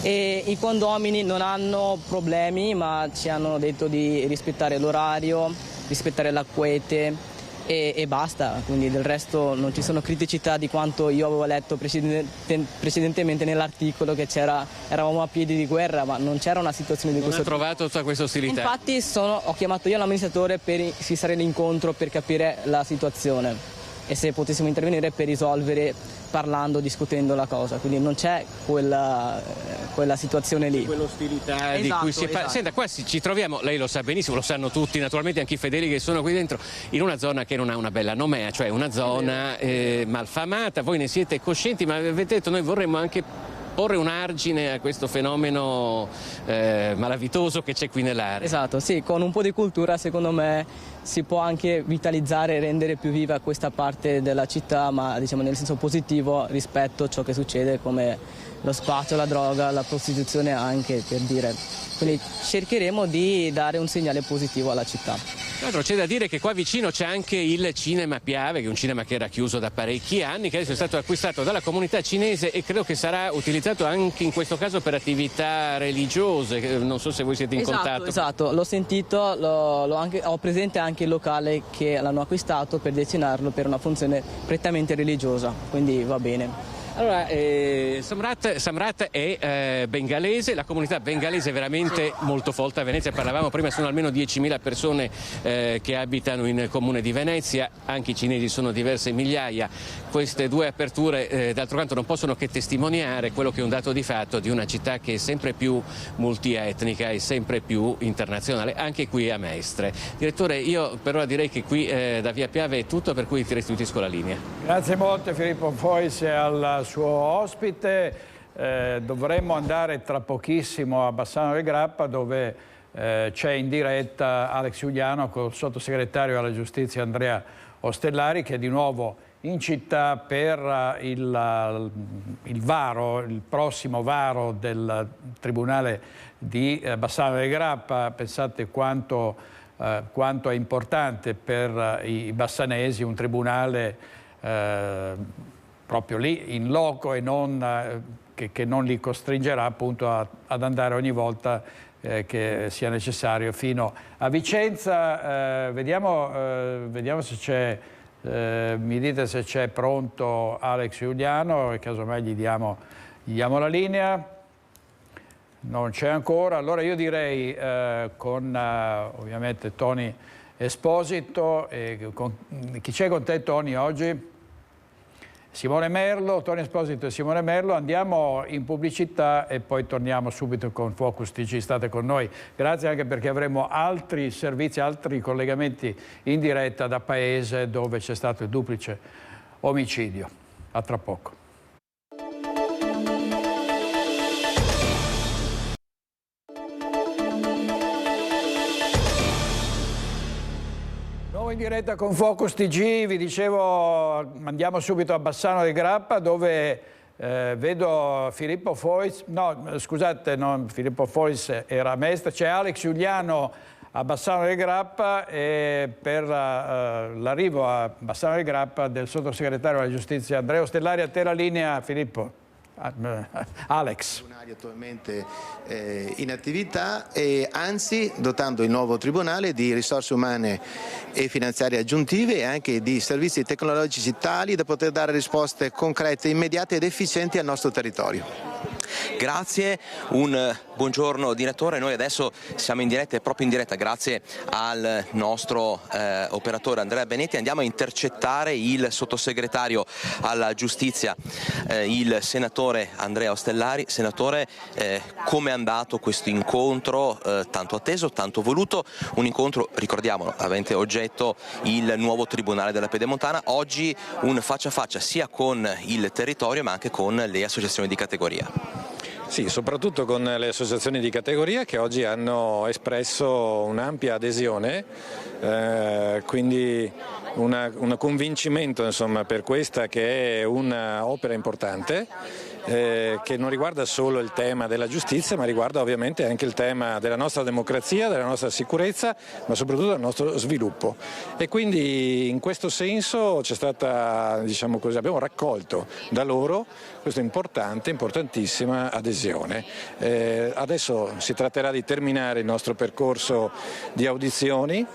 E i condomini non hanno problemi, ma ci hanno detto di rispettare l'orario, rispettare la quiete e basta, quindi del resto non ci sono criticità di quanto io avevo letto precedentemente nell'articolo che eravamo a piedi di guerra, ma non c'era una situazione di questo tipo. Non ha trovato tutta questa ostilità? Infatti ho chiamato io l'amministratore per fissare l'incontro per capire la situazione e se potessimo intervenire per risolvere parlando, discutendo la cosa, quindi non c'è quella situazione lì. Quell'ostilità di cui si è parlato. Senta, qua ci troviamo, lei lo sa benissimo, lo sanno tutti, naturalmente anche i fedeli che sono qui dentro, in una zona che non ha una bella nomea, cioè una zona malfamata, voi ne siete coscienti, ma avete detto noi vorremmo anche porre un argine a questo fenomeno malavitoso che c'è qui nell'area. Esatto, sì, con un po' di cultura secondo me si può anche vitalizzare e rendere più viva questa parte della città, ma diciamo nel senso positivo rispetto a ciò che succede come lo spaccio, la droga, la prostituzione anche, per dire. Quindi cercheremo di dare un segnale positivo alla città. Tra l'altro c'è da dire che qua vicino c'è anche il Cinema Piave, che è un cinema che era chiuso da parecchi anni, che adesso è stato acquistato dalla comunità cinese e credo che sarà utilizzato anche in questo caso per attività religiose. Non so se voi siete in contatto. Esatto, l'ho sentito, ho presente anche il locale che l'hanno acquistato per destinarlo per una funzione prettamente religiosa, quindi va bene. Allora, Samrat è bengalese, la comunità bengalese è veramente molto folta a Venezia, parlavamo prima, sono almeno 10.000 persone che abitano in comune di Venezia, anche i cinesi sono diverse migliaia. Queste due aperture d'altro canto non possono che testimoniare quello che è un dato di fatto di una città che è sempre più multietnica e sempre più internazionale, anche qui a Mestre. Direttore, io per ora direi che qui da Via Piave è tutto, per cui ti restituisco la linea. Grazie molte Filippo Fois e al suo ospite. Dovremmo andare tra pochissimo a Bassano del Grappa dove c'è in diretta Alex Giuliano con il sottosegretario alla giustizia Andrea Ostellari, che è di nuovo in città per il prossimo varo del Tribunale di Bassano del Grappa. Pensate quanto è importante per i bassanesi un tribunale proprio lì in loco e che non li costringerà appunto ad andare ogni volta che sia necessario fino a Vicenza. Vediamo se c'è, mi dite se c'è pronto Alex Giuliano e casomai gli diamo la linea. Non c'è ancora, allora io direi con ovviamente Tony Esposito, chi c'è con te Tony oggi? Simone Merlo, Tony Esposito e Simone Merlo, andiamo in pubblicità e poi torniamo subito con Focus TG, state con noi. Grazie anche perché avremo altri servizi, altri collegamenti in diretta da paese dove c'è stato il duplice omicidio. A tra poco. In diretta con Focus TG, vi dicevo, andiamo subito a Bassano del Grappa dove Vedo Filippo Fois, no scusate, Filippo Fois era Mestre, c'è Alex Giuliano a Bassano del Grappa e per l'arrivo a Bassano del Grappa del sottosegretario alla giustizia Andrea Ostellari. A te la linea, Filippo. Alex. Attualmente in attività e anzi dotando il nuovo tribunale di risorse umane e finanziarie aggiuntive e anche di servizi tecnologici tali da poter dare risposte concrete, immediate ed efficienti al nostro territorio. Grazie, un buongiorno direttore, noi adesso siamo in diretta e proprio in diretta grazie al nostro operatore Andrea Benetti andiamo a intercettare il sottosegretario alla giustizia, il senatore Andrea Ostellari. Senatore, come è andato questo incontro tanto atteso, tanto voluto, un incontro, ricordiamolo, avente oggetto il nuovo Tribunale della Pedemontana, oggi un faccia a faccia sia con il territorio ma anche con le associazioni di categoria. Sì, soprattutto con le associazioni di categoria che oggi hanno espresso un'ampia adesione, quindi un convincimento insomma, per questa che è un'opera importante. Che non riguarda solo il tema della giustizia ma riguarda ovviamente anche il tema della nostra democrazia, della nostra sicurezza ma soprattutto del nostro sviluppo e quindi in questo senso c'è stata, diciamo così, abbiamo raccolto da loro questa importantissima adesione. Adesso si tratterà di terminare il nostro percorso di audizioni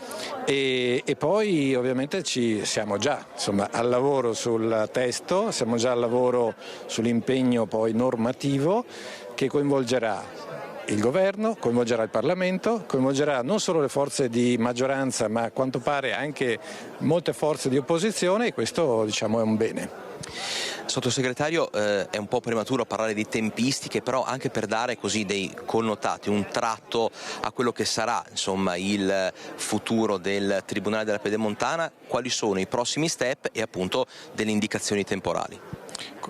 e poi ovviamente siamo già insomma, al lavoro sul testo, siamo già al lavoro sull'impegno poi normativo che coinvolgerà il governo, coinvolgerà il Parlamento, coinvolgerà non solo le forze di maggioranza ma a quanto pare anche molte forze di opposizione e questo diciamo è un bene. Sottosegretario, è un po' prematuro parlare di tempistiche, però anche per dare così dei connotati, un tratto a quello che sarà insomma, il futuro del Tribunale della Pedemontana, quali sono i prossimi step e appunto delle indicazioni temporali?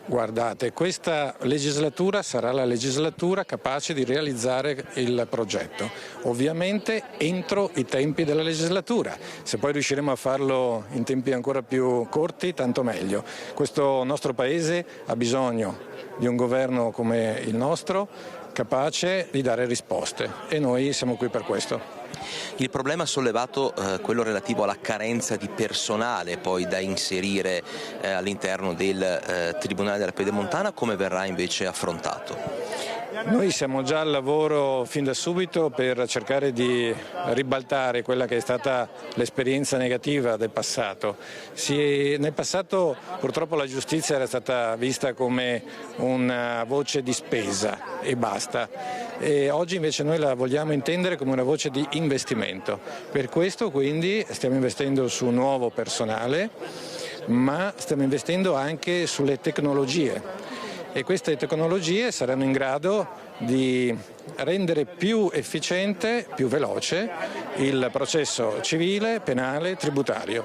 Guardate, questa legislatura sarà la legislatura capace di realizzare il progetto, ovviamente entro i tempi della legislatura, se poi riusciremo a farlo in tempi ancora più corti tanto meglio. Questo nostro Paese ha bisogno di un governo come il nostro capace di dare risposte e noi siamo qui per questo. Il problema sollevato, quello relativo alla carenza di personale poi da inserire all'interno del Tribunale della Pedemontana, come verrà invece affrontato? Noi siamo già al lavoro fin da subito per cercare di ribaltare quella che è stata l'esperienza negativa del passato. Nel passato purtroppo la giustizia era stata vista come una voce di spesa e basta. E oggi invece noi la vogliamo intendere come una voce di investimento. Per questo quindi stiamo investendo su nuovo personale, ma stiamo investendo anche sulle tecnologie. E queste tecnologie saranno in grado di rendere più efficiente, più veloce il processo civile, penale, tributario.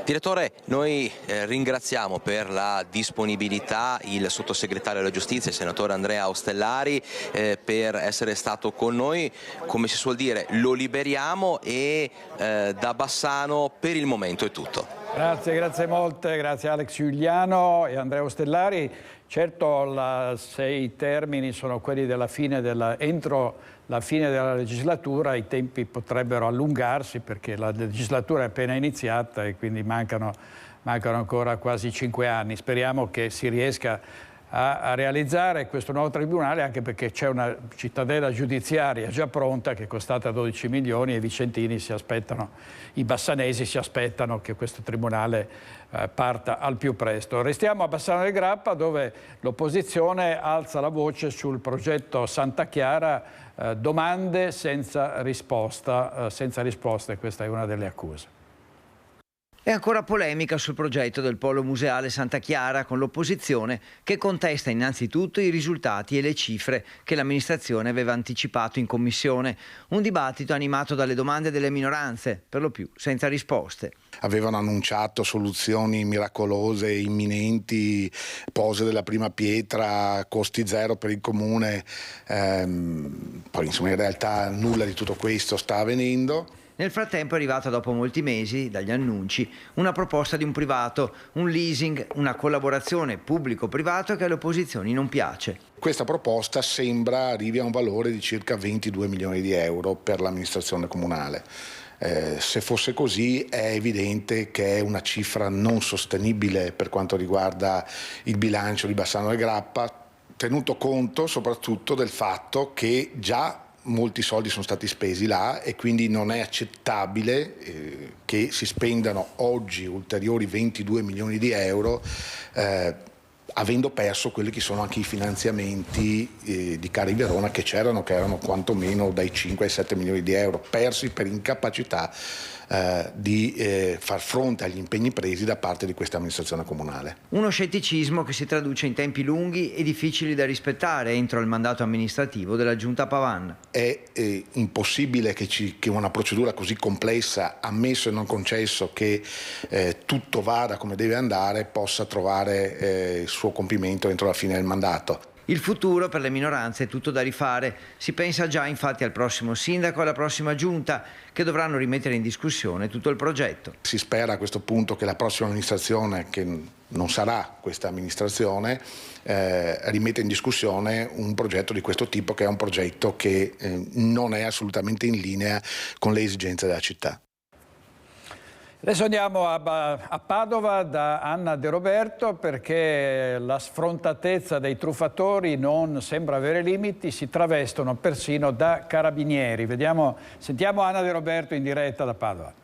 Direttore, noi ringraziamo per la disponibilità il sottosegretario alla giustizia, il senatore Andrea Ostellari, per essere stato con noi. Come si suol dire, lo liberiamo e da Bassano per il momento è tutto. Grazie molte, grazie Alex Giuliano e Andrea Ostellari. Certo, se i termini sono quelli della fine entro la fine della legislatura, i tempi potrebbero allungarsi perché la legislatura è appena iniziata e quindi mancano ancora quasi 5 anni. Speriamo che si riesca a realizzare questo nuovo tribunale, anche perché c'è una cittadella giudiziaria già pronta che è costata 12 milioni e i vicentini si aspettano, i bassanesi si aspettano che questo tribunale parta al più presto. Restiamo a Bassano del Grappa dove l'opposizione alza la voce sul progetto Santa Chiara, domande senza risposta, questa è una delle accuse. È ancora polemica sul progetto del polo museale Santa Chiara con l'opposizione che contesta innanzitutto i risultati e le cifre che l'amministrazione aveva anticipato in commissione. Un dibattito animato dalle domande delle minoranze, per lo più senza risposte. Avevano annunciato soluzioni miracolose, imminenti, pose della prima pietra, costi zero per il comune, poi insomma in realtà nulla di tutto questo sta avvenendo. Nel frattempo è arrivata dopo molti mesi, dagli annunci, una proposta di un privato, un leasing, una collaborazione pubblico-privato che alle opposizioni non piace. Questa proposta sembra arrivi a un valore di circa 22 milioni di euro per l'amministrazione comunale. Se fosse così è evidente che è una cifra non sostenibile per quanto riguarda il bilancio di Bassano del Grappa, tenuto conto soprattutto del fatto che già molti soldi sono stati spesi là e quindi non è accettabile che si spendano oggi ulteriori 22 milioni di euro avendo perso quelli che sono anche i finanziamenti di Cari Verona che c'erano, che erano quantomeno dai 5 ai 7 milioni di euro, persi per incapacità di far fronte agli impegni presi da parte di questa amministrazione comunale. Uno scetticismo che si traduce in tempi lunghi e difficili da rispettare entro il mandato amministrativo della Giunta Pavan. È impossibile che una procedura così complessa, ammesso e non concesso che tutto vada come deve andare, possa trovare il suo compimento entro la fine del mandato. Il futuro per le minoranze è tutto da rifare. Si pensa già infatti al prossimo sindaco e alla prossima giunta che dovranno rimettere in discussione tutto il progetto. Si spera a questo punto che la prossima amministrazione, che non sarà questa amministrazione, rimetta in discussione un progetto di questo tipo, che è un progetto che non è assolutamente in linea con le esigenze della città. Adesso andiamo a Padova da Anna De Roberto, perché la sfrontatezza dei truffatori non sembra avere limiti, si travestono persino da carabinieri. Sentiamo Anna De Roberto in diretta da Padova.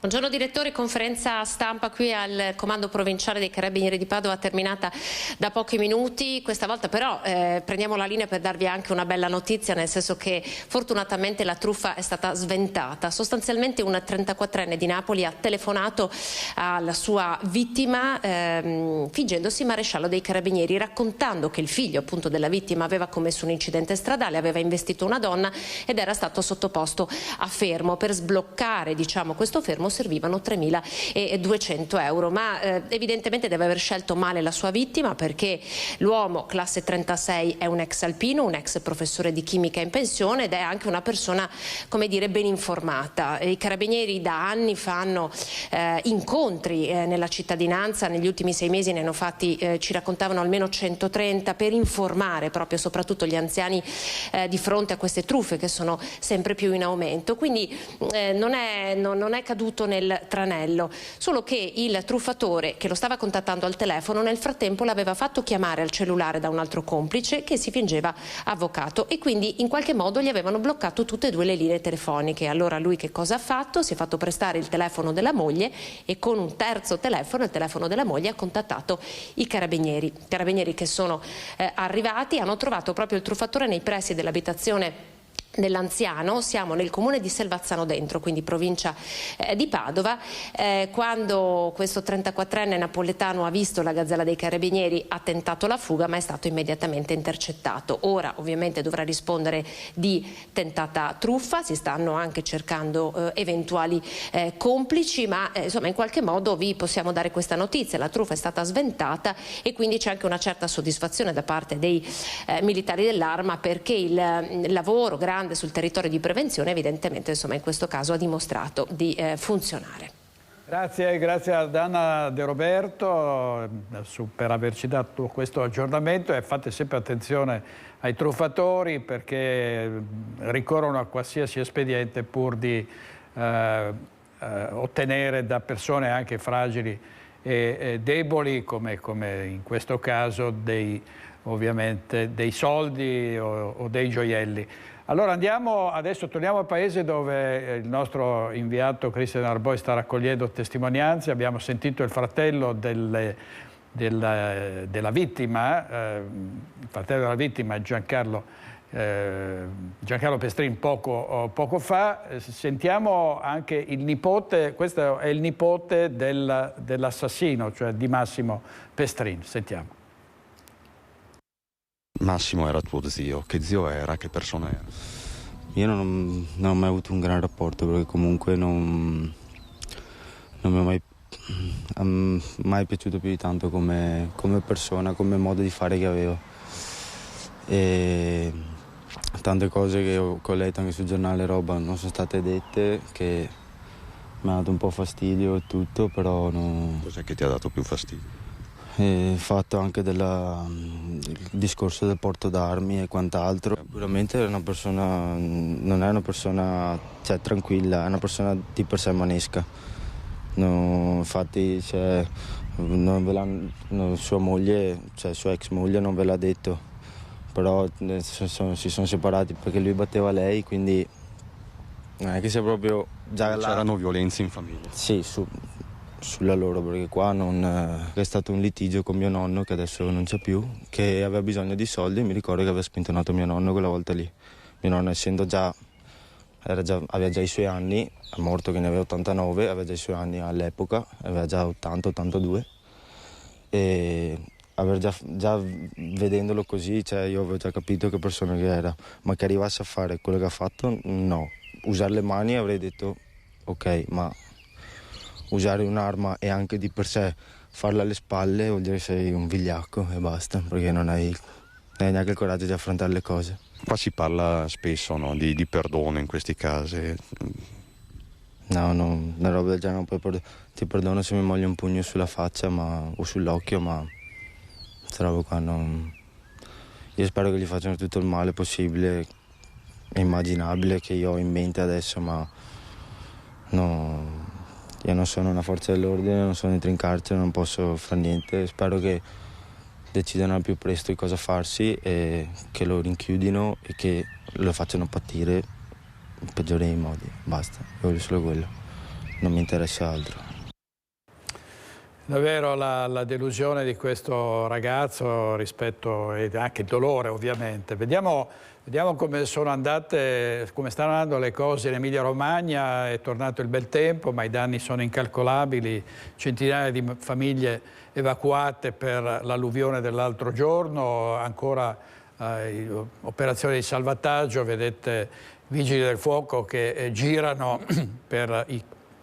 Buongiorno direttore, conferenza stampa qui al Comando Provinciale dei Carabinieri di Padova terminata da pochi minuti. Questa volta però prendiamo la linea per darvi anche una bella notizia, nel senso che fortunatamente la truffa è stata sventata. Sostanzialmente un 34enne di Napoli ha telefonato alla sua vittima fingendosi maresciallo dei Carabinieri, raccontando che il figlio appunto della vittima aveva commesso un incidente stradale, aveva investito una donna ed era stato sottoposto a fermo. Per sbloccare questo fermo servivano 3.200 euro, ma evidentemente deve aver scelto male la sua vittima, perché l'uomo classe 36 è un ex alpino, un ex professore di chimica in pensione ed è anche una persona, come dire, ben informata. I carabinieri da anni fanno incontri nella cittadinanza, negli ultimi 6 mesi ne hanno fatti, ci raccontavano, almeno 130 per informare proprio soprattutto gli anziani di fronte a queste truffe che sono sempre più in aumento. Quindi non è caduto nel tranello, solo che il truffatore che lo stava contattando al telefono nel frattempo l'aveva fatto chiamare al cellulare da un altro complice che si fingeva avvocato e quindi in qualche modo gli avevano bloccato tutte e due le linee telefoniche. Allora lui che cosa ha fatto? Si è fatto prestare il telefono della moglie e con un terzo telefono, il telefono della moglie, ha contattato i carabinieri. Carabinieri che sono arrivati, hanno trovato proprio il truffatore nei pressi dell'abitazione dell'anziano. Siamo nel comune di Selvazzano Dentro, quindi provincia di Padova. Quando questo 34enne napoletano ha visto la gazzella dei carabinieri ha tentato la fuga, ma è stato immediatamente intercettato. Ora ovviamente dovrà rispondere di tentata truffa, si stanno anche cercando eventuali complici, ma insomma in qualche modo vi possiamo dare questa notizia: la truffa è stata sventata e quindi c'è anche una certa soddisfazione da parte dei militari dell'Arma, perché il lavoro grande sul territorio di prevenzione evidentemente in questo caso ha dimostrato di funzionare. Grazie ad Anna De Roberto per averci dato questo aggiornamento, e fate sempre attenzione ai truffatori, perché ricorrono a qualsiasi espediente pur di ottenere da persone anche fragili e deboli, come in questo caso, ovviamente dei soldi o dei gioielli. Allora adesso torniamo al paese dove il nostro inviato Cristian Arboi sta raccogliendo testimonianze. Abbiamo sentito il fratello della vittima, Giancarlo Pestrin poco fa. Sentiamo anche il nipote, questo è il nipote dell'assassino, cioè di Massimo Pestrin. Sentiamo. Massimo era tuo zio, che zio era, che persona era? Io non ho mai avuto un gran rapporto, perché comunque non mi è mai piaciuto più di tanto come persona, come modo di fare che aveva. tante cose che ho letto anche sul giornale, roba, non sono state dette, che mi ha dato un po' fastidio e tutto, però no. Cos'è che ti ha dato più fastidio? Il fatto anche del discorso del porto d'armi e quant'altro. Sicuramente non è una persona tranquilla, è una persona di per sé manesca. No, infatti sua moglie, sua ex moglie non ve l'ha detto, però si sono separati perché lui batteva lei, quindi non è che sia proprio già c'erano violenze in famiglia? Sì, sulla loro, perché qua è stato un litigio con mio nonno che adesso non c'è più, che aveva bisogno di soldi e mi ricordo che aveva spintonato mio nonno quella volta lì. Mio nonno, essendo aveva già i suoi anni, è morto che ne aveva 89, aveva già i suoi anni all'epoca, aveva già 80-82 e già vedendolo così, io avevo già capito che persona che era, ma che arrivasse a fare quello che ha fatto, no. Usare le mani avrei detto ok, ma usare un'arma e anche di per sé farla alle spalle vuol dire che sei un vigliacco e basta, perché non hai neanche il coraggio di affrontare le cose. Qua si parla spesso, no, di perdono in questi casi. No, una roba del genere, ti perdono se mi moglie un pugno sulla faccia o sull'occhio, ma questa roba qua non. Io spero che gli facciano tutto il male possibile e immaginabile che io ho in mente adesso, ma no. Io non sono una forza dell'ordine, non sono dentro in carcere, non posso fare niente. Spero che decidano al più presto di cosa farsi e che lo rinchiudino e che lo facciano patire in peggiore dei modi. Basta, io voglio solo quello, non mi interessa altro. Davvero la delusione di questo ragazzo rispetto e anche il dolore ovviamente. Vediamo come stanno andando le cose in Emilia Romagna. È tornato il bel tempo, ma i danni sono incalcolabili, centinaia di famiglie evacuate per l'alluvione dell'altro giorno, ancora operazioni di salvataggio, vedete vigili del fuoco che girano per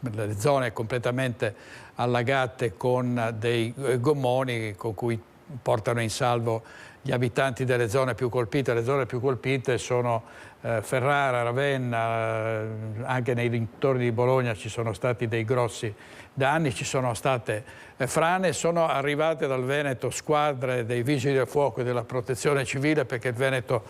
le zone completamente allagate con dei gommoni con cui portano in salvo gli abitanti delle zone più colpite. Le zone più colpite sono Ferrara, Ravenna, anche nei dintorni di Bologna ci sono stati dei grossi danni, ci sono state frane. Sono arrivate dal Veneto squadre dei Vigili del Fuoco e della Protezione Civile, perché il Veneto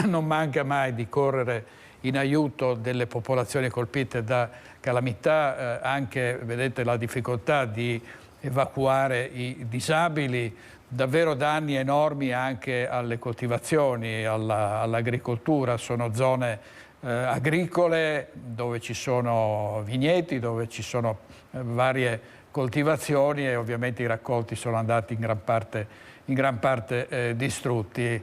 non manca mai di correre in aiuto delle popolazioni colpite da calamità, anche vedete la difficoltà di evacuare i disabili, davvero danni enormi anche alle coltivazioni, all'agricoltura. Sono zone agricole dove ci sono vigneti, dove ci sono varie coltivazioni e ovviamente i raccolti sono andati in gran parte distrutti.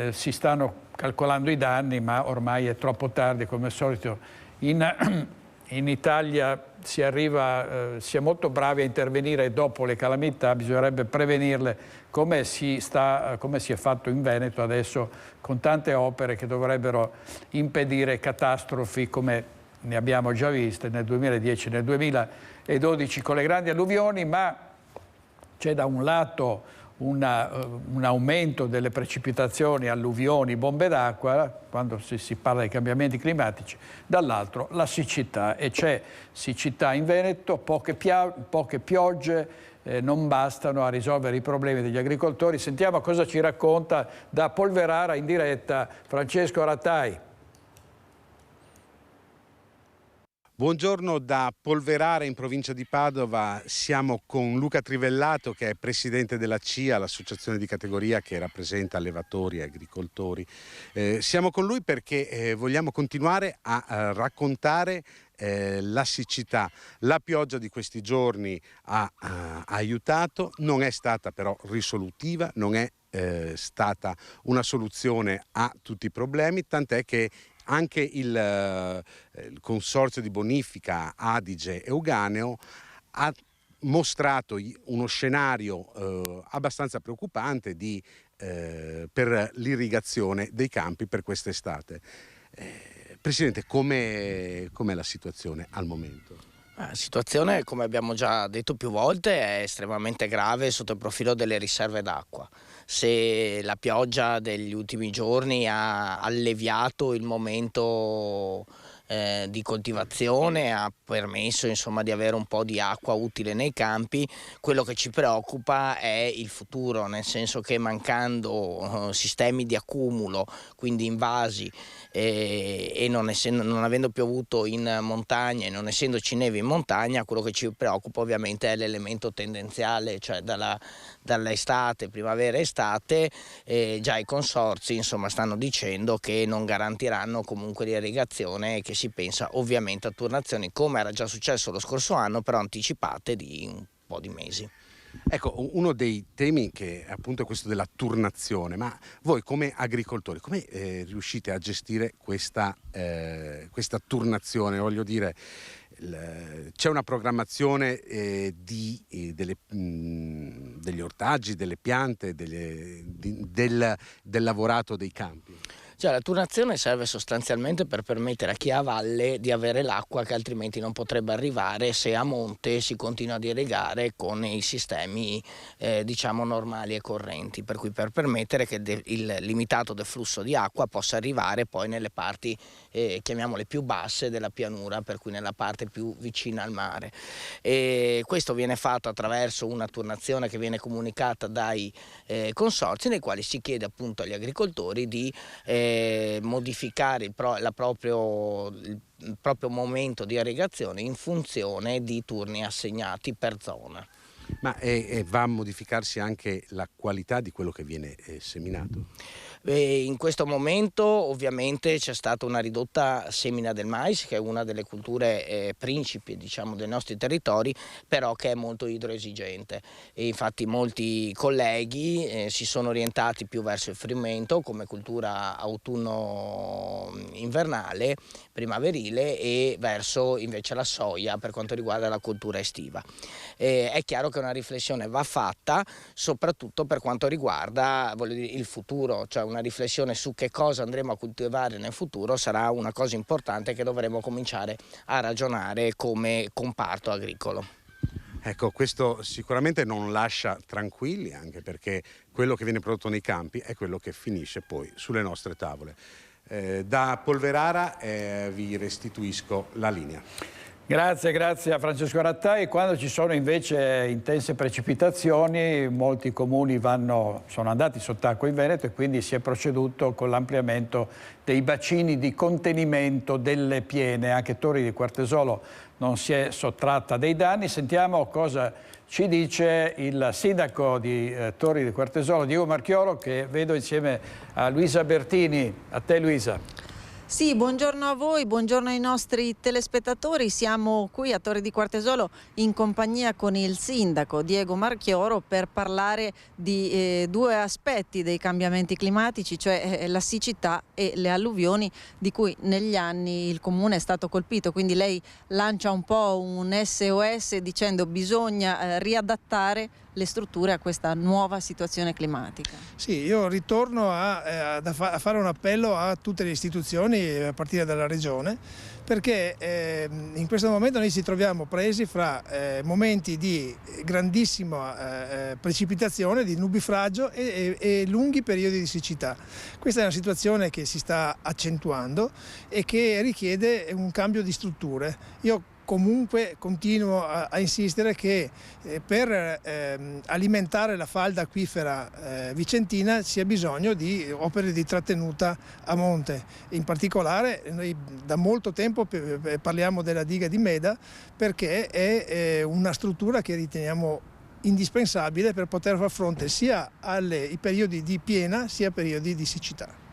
Si stanno calcolando i danni, ma ormai è troppo tardi. Come al solito in Italia si è molto bravi a intervenire dopo le calamità, bisognerebbe prevenirle come si è fatto in Veneto adesso, con tante opere che dovrebbero impedire catastrofi come ne abbiamo già viste nel 2010 e nel 2012 con le grandi alluvioni, ma c'è da un lato un aumento delle precipitazioni, alluvioni, bombe d'acqua, quando si parla di cambiamenti climatici, dall'altro la siccità, e c'è siccità in Veneto, poche piogge non bastano a risolvere i problemi degli agricoltori. Sentiamo cosa ci racconta da Polverara in diretta Francesco Rattai. Buongiorno da Polverara in provincia di Padova, siamo con Luca Trivellato che è presidente della CIA, l'associazione di categoria che rappresenta allevatori e agricoltori. Siamo con lui perché vogliamo continuare a raccontare la siccità. La pioggia di questi giorni ha aiutato, non è stata però risolutiva, non è stata una soluzione a tutti i problemi, tant'è che anche il consorzio di bonifica Adige Euganeo ha mostrato uno scenario abbastanza preoccupante per l'irrigazione dei campi per quest'estate. Presidente, com'è la situazione al momento? La situazione, come abbiamo già detto più volte, è estremamente grave sotto il profilo delle riserve d'acqua. se la pioggia degli ultimi giorni ha alleviato il momento di coltivazione, ha permesso insomma di avere un po' di acqua utile nei campi. Quello che ci preoccupa è il futuro, nel senso che mancando sistemi di accumulo, quindi invasi, e non avendo piovuto in montagna e non essendoci neve in montagna, quello che ci preoccupa ovviamente è l'elemento tendenziale, cioè dall'estate, primavera-estate, già i consorzi insomma stanno dicendo che non garantiranno comunque l'irrigazione, che si pensa ovviamente a turnazioni come era già successo lo scorso anno, però anticipate di un po' di mesi. Ecco, uno dei temi che appunto è questo della turnazione, ma voi come agricoltori come riuscite a gestire questa turnazione? Voglio dire, c'è una programmazione degli ortaggi, delle piante, del lavorato dei campi? Cioè, la turnazione serve sostanzialmente per permettere a chi è a valle di avere l'acqua che altrimenti non potrebbe arrivare se a monte si continua ad irrigare con i sistemi diciamo normali e correnti, per cui per permettere che il limitato deflusso di acqua possa arrivare poi nelle parti chiamiamole più basse della pianura, per cui nella parte più vicina al mare. E questo viene fatto attraverso una turnazione che viene comunicata dai consorzi, nei quali si chiede appunto agli agricoltori di modificare il proprio momento di irrigazione in funzione di turni assegnati per zona. Ma va a modificarsi anche la qualità di quello che viene seminato? In questo momento ovviamente c'è stata una ridotta semina del mais, che è una delle culture principi diciamo dei nostri territori, però che è molto idroesigente, e infatti molti colleghi si sono orientati più verso il frumento come cultura autunno-invernale, primaverile, e verso invece la soia per quanto riguarda la coltura estiva. È chiaro che una riflessione va fatta soprattutto per quanto riguarda il futuro, cioè una riflessione su che cosa andremo a coltivare nel futuro sarà una cosa importante che dovremo cominciare a ragionare come comparto agricolo. Ecco, questo sicuramente non lascia tranquilli, anche perché quello che viene prodotto nei campi è quello che finisce poi sulle nostre tavole. Da Polverara vi restituisco la linea. Grazie a Francesco Rattai. Quando ci sono invece intense precipitazioni, molti comuni sono andati sott'acqua in Veneto, e quindi si è proceduto con l'ampliamento dei bacini di contenimento delle piene. Anche Torri di Quartesolo non si è sottratta dei danni. Sentiamo cosa ci dice il sindaco di Torri di Quartesolo, Diego Marchioro, che vedo insieme a Luisa Bertini. A te, Luisa. Sì, buongiorno a voi, buongiorno ai nostri telespettatori. Siamo qui a Torri di Quartesolo in compagnia con il sindaco Diego Marchioro per parlare di due aspetti dei cambiamenti climatici, cioè la siccità e le alluvioni di cui negli anni il comune è stato colpito. Quindi lei lancia un po' un SOS dicendo bisogna riadattare le strutture a questa nuova situazione climatica. Sì, io ritorno a fare un appello a tutte le istituzioni, a partire dalla Regione, perché in questo momento noi ci troviamo presi fra momenti di grandissima precipitazione, di nubifragio e lunghi periodi di siccità. Questa è una situazione che si sta accentuando e che richiede un cambio di strutture. Io comunque continuo a insistere che per alimentare la falda acquifera vicentina sia bisogno di opere di trattenuta a monte. In particolare noi da molto tempo parliamo della diga di Meda, perché è una struttura che riteniamo indispensabile per poter far fronte sia ai periodi di piena sia ai periodi di siccità.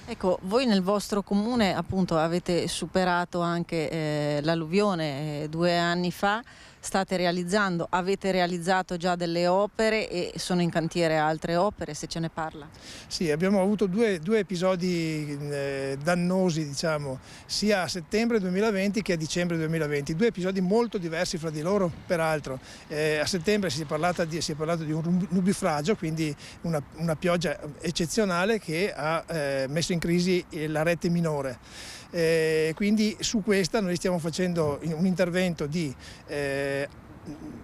Ecco, voi nel vostro comune appunto avete superato anche l'alluvione 2 anni fa, avete realizzato già delle opere e sono in cantiere altre opere, se ce ne parla? Sì, abbiamo avuto due episodi dannosi, diciamo, sia a settembre 2020 che a dicembre 2020, 2 episodi molto diversi fra di loro, peraltro. A settembre si è parlato di un nubifragio, quindi una pioggia eccezionale che ha messo in crisi la rete minore. Quindi su questa noi stiamo facendo un intervento di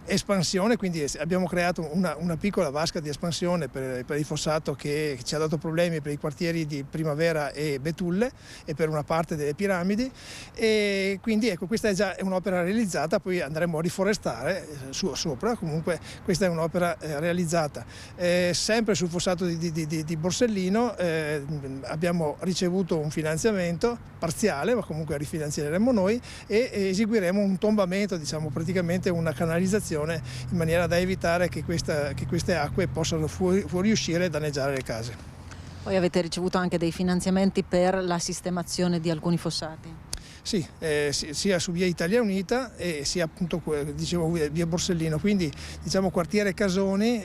espansione, quindi abbiamo creato una piccola vasca di espansione per il fossato che ci ha dato problemi per i quartieri di Primavera e Betulle e per una parte delle piramidi, e quindi ecco, questa è già un'opera realizzata, poi andremo a riforestare sopra, comunque questa è un'opera realizzata. Sempre sul fossato di Borsellino abbiamo ricevuto un finanziamento parziale, ma comunque rifinanzieremo noi e eseguiremo un tombamento, diciamo praticamente una canalizzazione, in maniera da evitare che queste acque possano fuoriuscire e danneggiare le case. Poi avete ricevuto anche dei finanziamenti per la sistemazione di alcuni fossati? Sì, sia su via Italia Unita e sia appunto, dicevo, via Borsellino, quindi diciamo quartiere Casoni,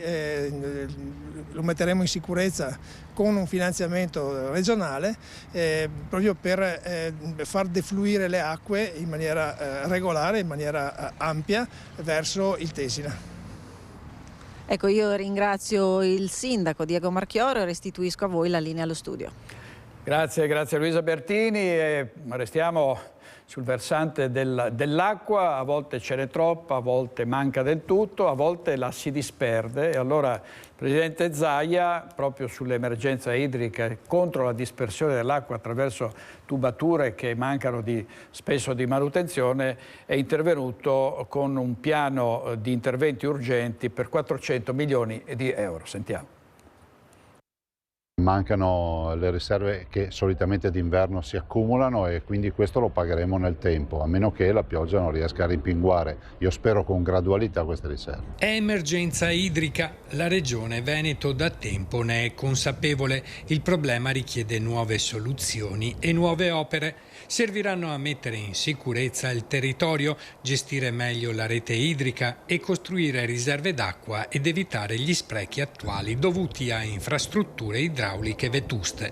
lo metteremo in sicurezza con un finanziamento regionale proprio per far defluire le acque in maniera regolare, in maniera ampia verso il Tesina. Ecco, io ringrazio il sindaco Diego Marchioro e restituisco a voi la linea allo studio. Grazie Luisa Bertini. Restiamo sul versante dell'acqua, a volte ce n'è troppa, a volte manca del tutto, a volte la si disperde, e allora il Presidente Zaia, proprio sull'emergenza idrica contro la dispersione dell'acqua attraverso tubature che mancano spesso di manutenzione, è intervenuto con un piano di interventi urgenti per 400 milioni di euro. Sentiamo. Mancano le riserve che solitamente d'inverno si accumulano e quindi questo lo pagheremo nel tempo, a meno che la pioggia non riesca a rimpinguare. Io spero con gradualità queste riserve. È emergenza idrica. La Regione Veneto da tempo ne è consapevole. Il problema richiede nuove soluzioni e nuove opere. Serviranno a mettere in sicurezza il territorio, gestire meglio la rete idrica e costruire riserve d'acqua ed evitare gli sprechi attuali dovuti a infrastrutture idrauliche vetuste.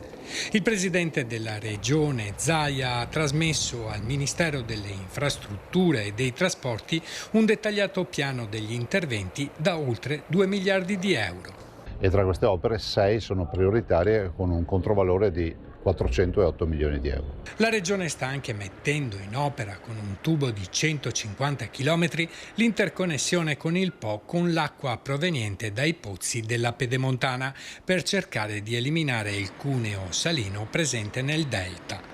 Il presidente della Regione Zaia ha trasmesso al Ministero delle Infrastrutture e dei Trasporti un dettagliato piano degli interventi da oltre 2 miliardi di euro. E tra queste opere 6 sono prioritarie con un controvalore di 408 milioni di euro. La Regione sta anche mettendo in opera con un tubo di 150 km l'interconnessione con il Po con l'acqua proveniente dai pozzi della Pedemontana per cercare di eliminare il cuneo salino presente nel delta.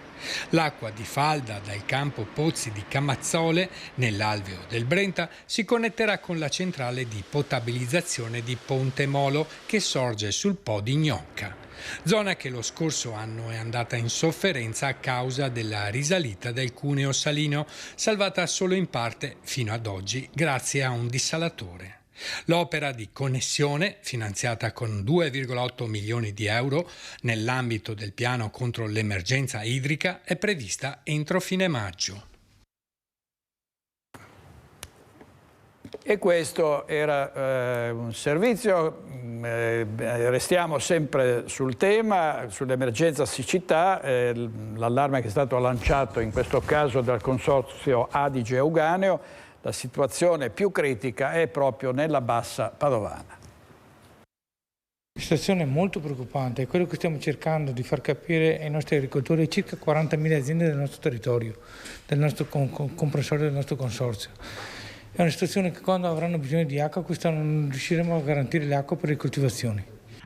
L'acqua di falda dal campo Pozzi di Camazzole, nell'alveo del Brenta, si connetterà con la centrale di potabilizzazione di Ponte Molo che sorge sul Po di Gnocca. Zona che lo scorso anno è andata in sofferenza a causa della risalita del cuneo salino, salvata solo in parte fino ad oggi grazie a un dissalatore. L'opera di connessione, finanziata con 2,8 milioni di euro nell'ambito del piano contro l'emergenza idrica, è prevista entro fine maggio. E questo era un servizio, restiamo sempre sul tema, sull'emergenza siccità, l'allarme che è stato lanciato in questo caso dal consorzio Adige-Euganeo. La situazione più critica è proprio nella bassa padovana. La situazione è molto preoccupante, è quello che stiamo cercando di far capire ai nostri agricoltori, circa 40.000 aziende del nostro territorio, del nostro comprensorio, del nostro consorzio. È una situazione che quando avranno bisogno di acqua, quest'anno non riusciremo a garantire l'acqua per le coltivazioni.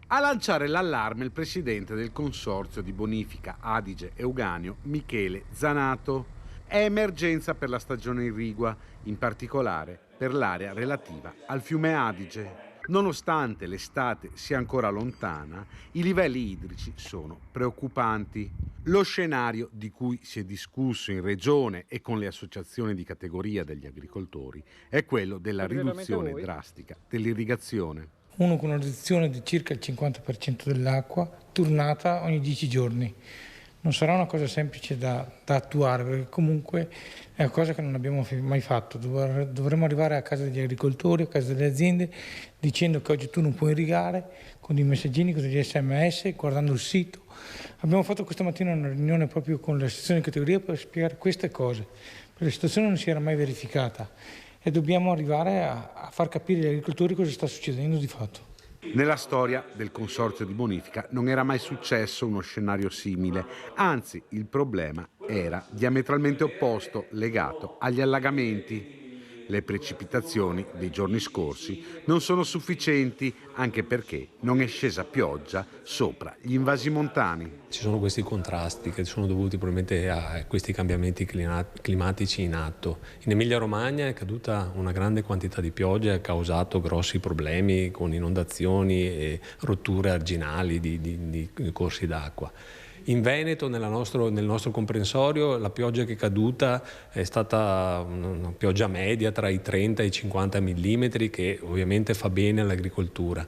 A lanciare l'allarme il presidente del consorzio di bonifica Adige-Euganeo, Michele Zanato. È emergenza per la stagione irrigua, in particolare per l'area relativa al fiume Adige. Nonostante l'estate sia ancora lontana, i livelli idrici sono preoccupanti. Lo scenario di cui si è discusso in regione e con le associazioni di categoria degli agricoltori è quello della riduzione drastica dell'irrigazione. Uno con una riduzione di circa il 50% dell'acqua, turnata ogni 10 giorni. Non sarà una cosa semplice da attuare, perché comunque è una cosa che non abbiamo mai fatto. Dovremmo arrivare a casa degli agricoltori, a casa delle aziende, dicendo che oggi tu non puoi irrigare, con dei messaggini, con degli SMS, guardando il sito. Abbiamo fatto questa mattina una riunione proprio con le associazioni di categoria per spiegare queste cose, perché la situazione non si era mai verificata e dobbiamo arrivare a far capire agli agricoltori cosa sta succedendo di fatto. Nella storia del consorzio di bonifica non era mai successo uno scenario simile, anzi il problema era diametralmente opposto, legato agli allagamenti. Le precipitazioni dei giorni scorsi non sono sufficienti, anche perché non è scesa pioggia sopra gli invasi montani. Ci sono questi contrasti che sono dovuti probabilmente a questi cambiamenti climatici in atto. In Emilia-Romagna è caduta una grande quantità di pioggia e ha causato grossi problemi con inondazioni e rotture arginali di corsi d'acqua. In Veneto, nel nostro comprensorio, la pioggia che è caduta è stata una pioggia media tra i 30 e i 50 mm, che ovviamente fa bene all'agricoltura.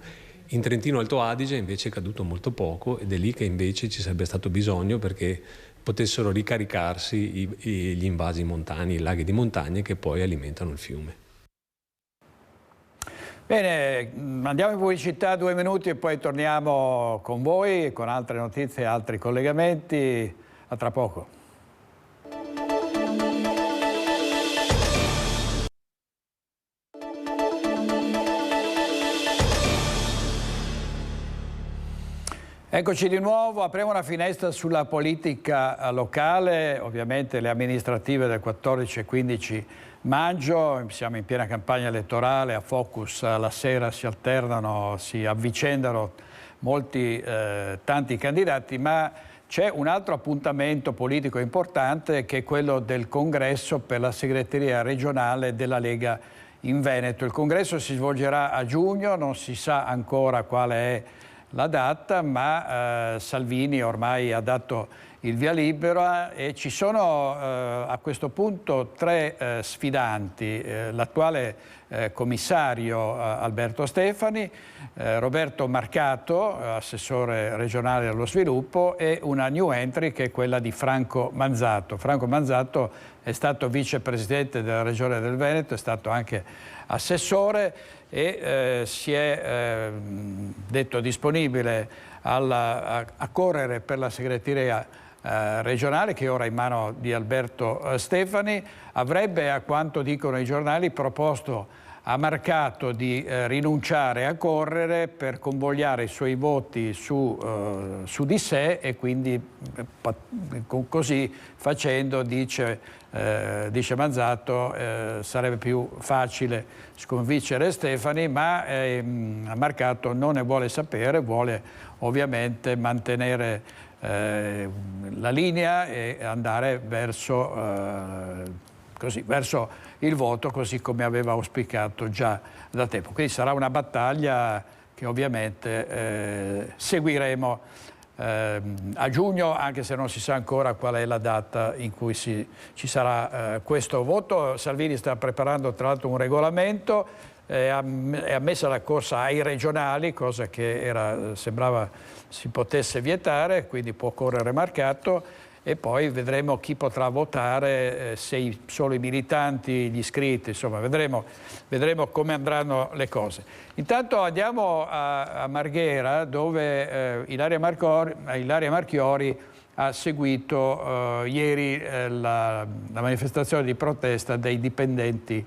In Trentino Alto Adige invece è caduto molto poco ed è lì che invece ci sarebbe stato bisogno perché potessero ricaricarsi gli invasi montani, i laghi di montagna che poi alimentano il fiume. Bene, andiamo in pubblicità 2 minuti e poi torniamo con voi con altre notizie e altri collegamenti. A tra poco. Eccoci di nuovo, apriamo una finestra sulla politica locale, ovviamente le amministrative del 14 e 15 maggio, siamo in piena campagna elettorale, a Focus la sera si alternano, si avvicendano tanti candidati, ma c'è un altro appuntamento politico importante che è quello del congresso per la segreteria regionale della Lega in Veneto. Il congresso si svolgerà a giugno, non si sa ancora quale è la data, ma Salvini ormai ha dato il via libera e ci sono a questo punto 3 sfidanti, l'attuale commissario Alberto Stefani, Roberto Marcato, assessore regionale allo sviluppo, e una new entry che è quella di Franco Manzato. Franco Manzato è stato vicepresidente della Regione del Veneto, è stato anche assessore e si è detto disponibile a correre per la segreteria regionale che è ora in mano di Alberto Stefani. Avrebbe, a quanto dicono i giornali, proposto a Marcato di rinunciare a correre per convogliare i suoi voti su di sé e quindi così facendo, dice Manzato, sarebbe più facile sconfiggere Stefani, ma Marcato non ne vuole sapere, vuole ovviamente mantenere la linea e andare verso il voto così come aveva auspicato già da tempo. Quindi sarà una battaglia che ovviamente seguiremo a giugno, anche se non si sa ancora qual è la data in cui ci sarà questo voto. Salvini sta preparando tra l'altro un regolamento, è ammessa la corsa ai regionali, cosa che sembrava si potesse vietare, quindi può correre Marcato e poi vedremo chi potrà votare, se solo i militanti, gli iscritti, insomma vedremo come andranno le cose. Intanto andiamo a Marghera, dove Ilaria Marchiori ha seguito ieri la manifestazione di protesta dei dipendenti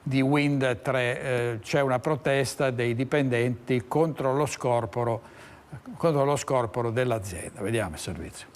di Wind 3. C'è una protesta dei dipendenti contro lo scorporo dell'azienda. Vediamo il servizio.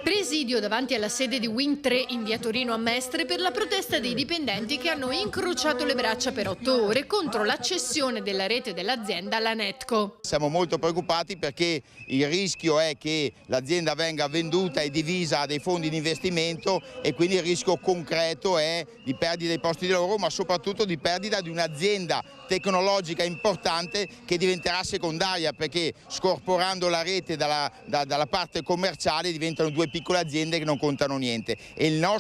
Presidio davanti alla sede di Wind 3 in via Torino a Mestre per la protesta dei dipendenti che hanno incrociato le braccia per 8 ore contro la cessione della rete dell'azienda alla Netco. Siamo molto preoccupati perché il rischio è che l'azienda venga venduta e divisa a dei fondi di investimento e quindi il rischio concreto è di perdita dei posti di lavoro, ma soprattutto di perdita di un'azienda tecnologica importante che diventerà secondaria, perché scorporando la rete dalla parte commerciale diventano 2 piccole aziende che non contano niente. E la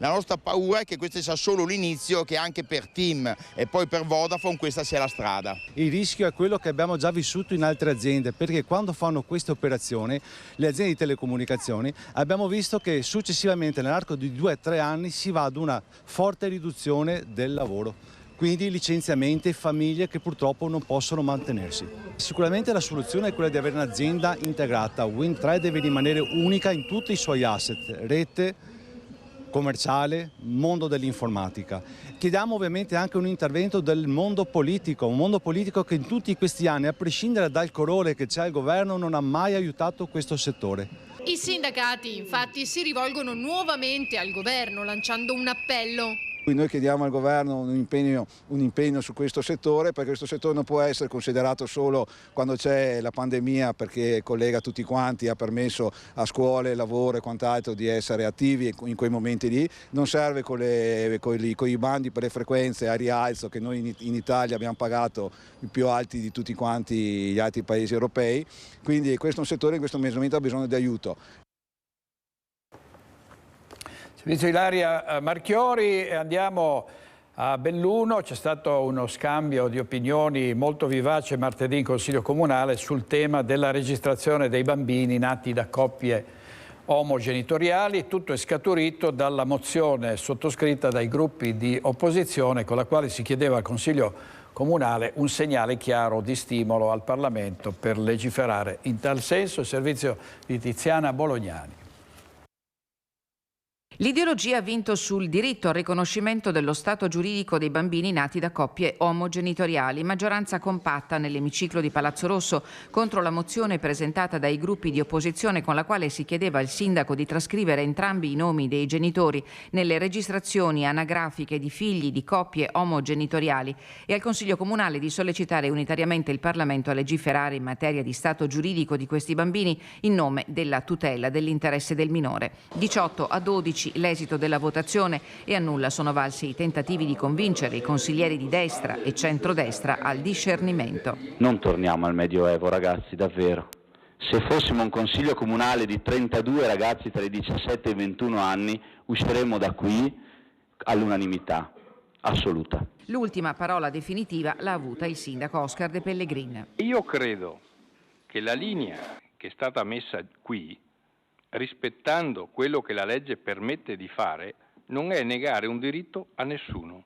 nostra paura è che questo sia solo l'inizio, che anche per TIM e poi per Vodafone questa sia la strada. Il rischio è quello che abbiamo già vissuto in altre aziende, perché quando fanno queste operazioni le aziende di telecomunicazioni abbiamo visto che successivamente nell'arco di 2-3 anni si va ad una forte riduzione del lavoro. Quindi licenziamenti e famiglie che purtroppo non possono mantenersi. Sicuramente la soluzione è quella di avere un'azienda integrata. Wind 3 deve rimanere unica in tutti i suoi asset, rete, commerciale, mondo dell'informatica. Chiediamo ovviamente anche un intervento del mondo politico, un mondo politico che in tutti questi anni, a prescindere dal colore che c'è al governo, non ha mai aiutato questo settore. I sindacati infatti si rivolgono nuovamente al governo lanciando un appello. Noi chiediamo al governo un impegno su questo settore, perché questo settore non può essere considerato solo quando c'è la pandemia, perché collega tutti quanti, ha permesso a scuole, lavoro e quant'altro di essere attivi in quei momenti lì. Non serve con i bandi per le frequenze a rialzo che noi in Italia abbiamo pagato i più alti di tutti quanti gli altri paesi europei, quindi questo è un settore in questo momento ha bisogno di aiuto. Servizio Ilaria Marchiori, andiamo a Belluno. C'è stato uno scambio di opinioni molto vivace martedì in Consiglio Comunale sul tema della registrazione dei bambini nati da coppie omogenitoriali. Tutto è scaturito dalla mozione sottoscritta dai gruppi di opposizione con la quale si chiedeva al Consiglio Comunale un segnale chiaro di stimolo al Parlamento per legiferare in tal senso. Il servizio di Tiziana Bolognani. L'ideologia ha vinto sul diritto al riconoscimento dello stato giuridico dei bambini nati da coppie omogenitoriali. Maggioranza compatta nell'emiciclo di Palazzo Rosso contro la mozione presentata dai gruppi di opposizione con la quale si chiedeva al sindaco di trascrivere entrambi i nomi dei genitori nelle registrazioni anagrafiche di figli di coppie omogenitoriali e al Consiglio Comunale di sollecitare unitariamente il Parlamento a legiferare in materia di stato giuridico di questi bambini in nome della tutela dell'interesse del minore. 18-12 l'esito della votazione e a nulla sono valsi i tentativi di convincere i consiglieri di destra e centrodestra al discernimento. Non torniamo al Medioevo, ragazzi, davvero. Se fossimo un consiglio comunale di 32 ragazzi tra i 17 e i 21 anni, usciremmo da qui all'unanimità assoluta. L'ultima parola definitiva l'ha avuta il sindaco Oscar De Pellegrin. Io credo che la linea che è stata messa qui, rispettando quello che la legge permette di fare, non è negare un diritto a nessuno.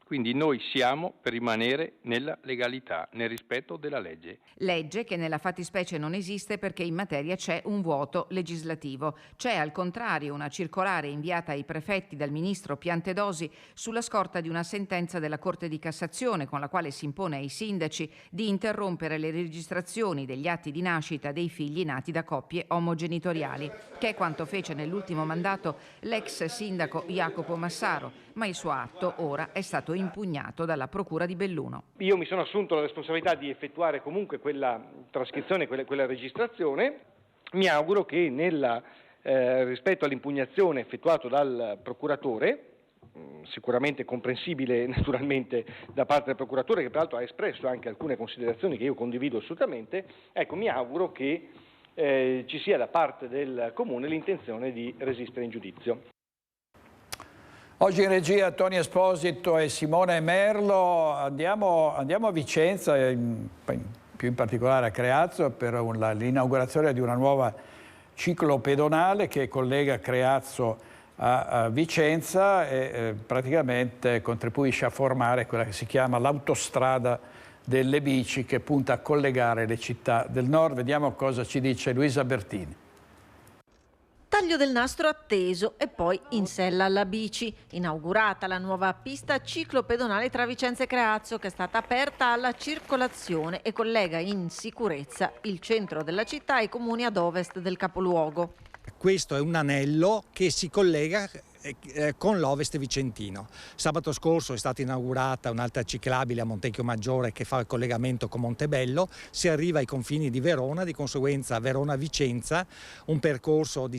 Quindi noi siamo per rimanere nella legalità, nel rispetto della legge. Legge che nella fattispecie non esiste perché in materia c'è un vuoto legislativo. C'è al contrario una circolare inviata ai prefetti dal ministro Piantedosi sulla scorta di una sentenza della Corte di Cassazione con la quale si impone ai sindaci di interrompere le registrazioni degli atti di nascita dei figli nati da coppie omogenitoriali, che è quanto fece nell'ultimo mandato l'ex sindaco Jacopo Massaro, ma il suo atto ora è stato impugnato dalla Procura di Belluno. Io mi sono assunto la responsabilità di effettuare comunque quella trascrizione, quella registrazione. Mi auguro che rispetto all'impugnazione effettuata dal procuratore, sicuramente comprensibile naturalmente da parte del procuratore, che peraltro ha espresso anche alcune considerazioni che io condivido assolutamente, ecco, mi auguro che ci sia da parte del Comune l'intenzione di resistere in giudizio. Oggi in regia Tony Esposito e Simone Merlo. Andiamo a Vicenza, più in particolare a Creazzo, per l'inaugurazione di una nuova ciclopedonale che collega Creazzo a Vicenza e praticamente contribuisce a formare quella che si chiama l'autostrada delle bici, che punta a collegare le città del nord. Vediamo cosa ci dice Luisa Bertini. Taglio del nastro atteso e poi in sella alla bici. Inaugurata la nuova pista ciclopedonale tra Vicenza e Creazzo, che è stata aperta alla circolazione e collega in sicurezza il centro della città e i comuni ad ovest del capoluogo. Questo è un anello che si collega con l'ovest vicentino. Sabato scorso è stata inaugurata un'altra ciclabile a Montecchio Maggiore che fa il collegamento con Montebello, si arriva ai confini di Verona, di conseguenza Verona-Vicenza, un percorso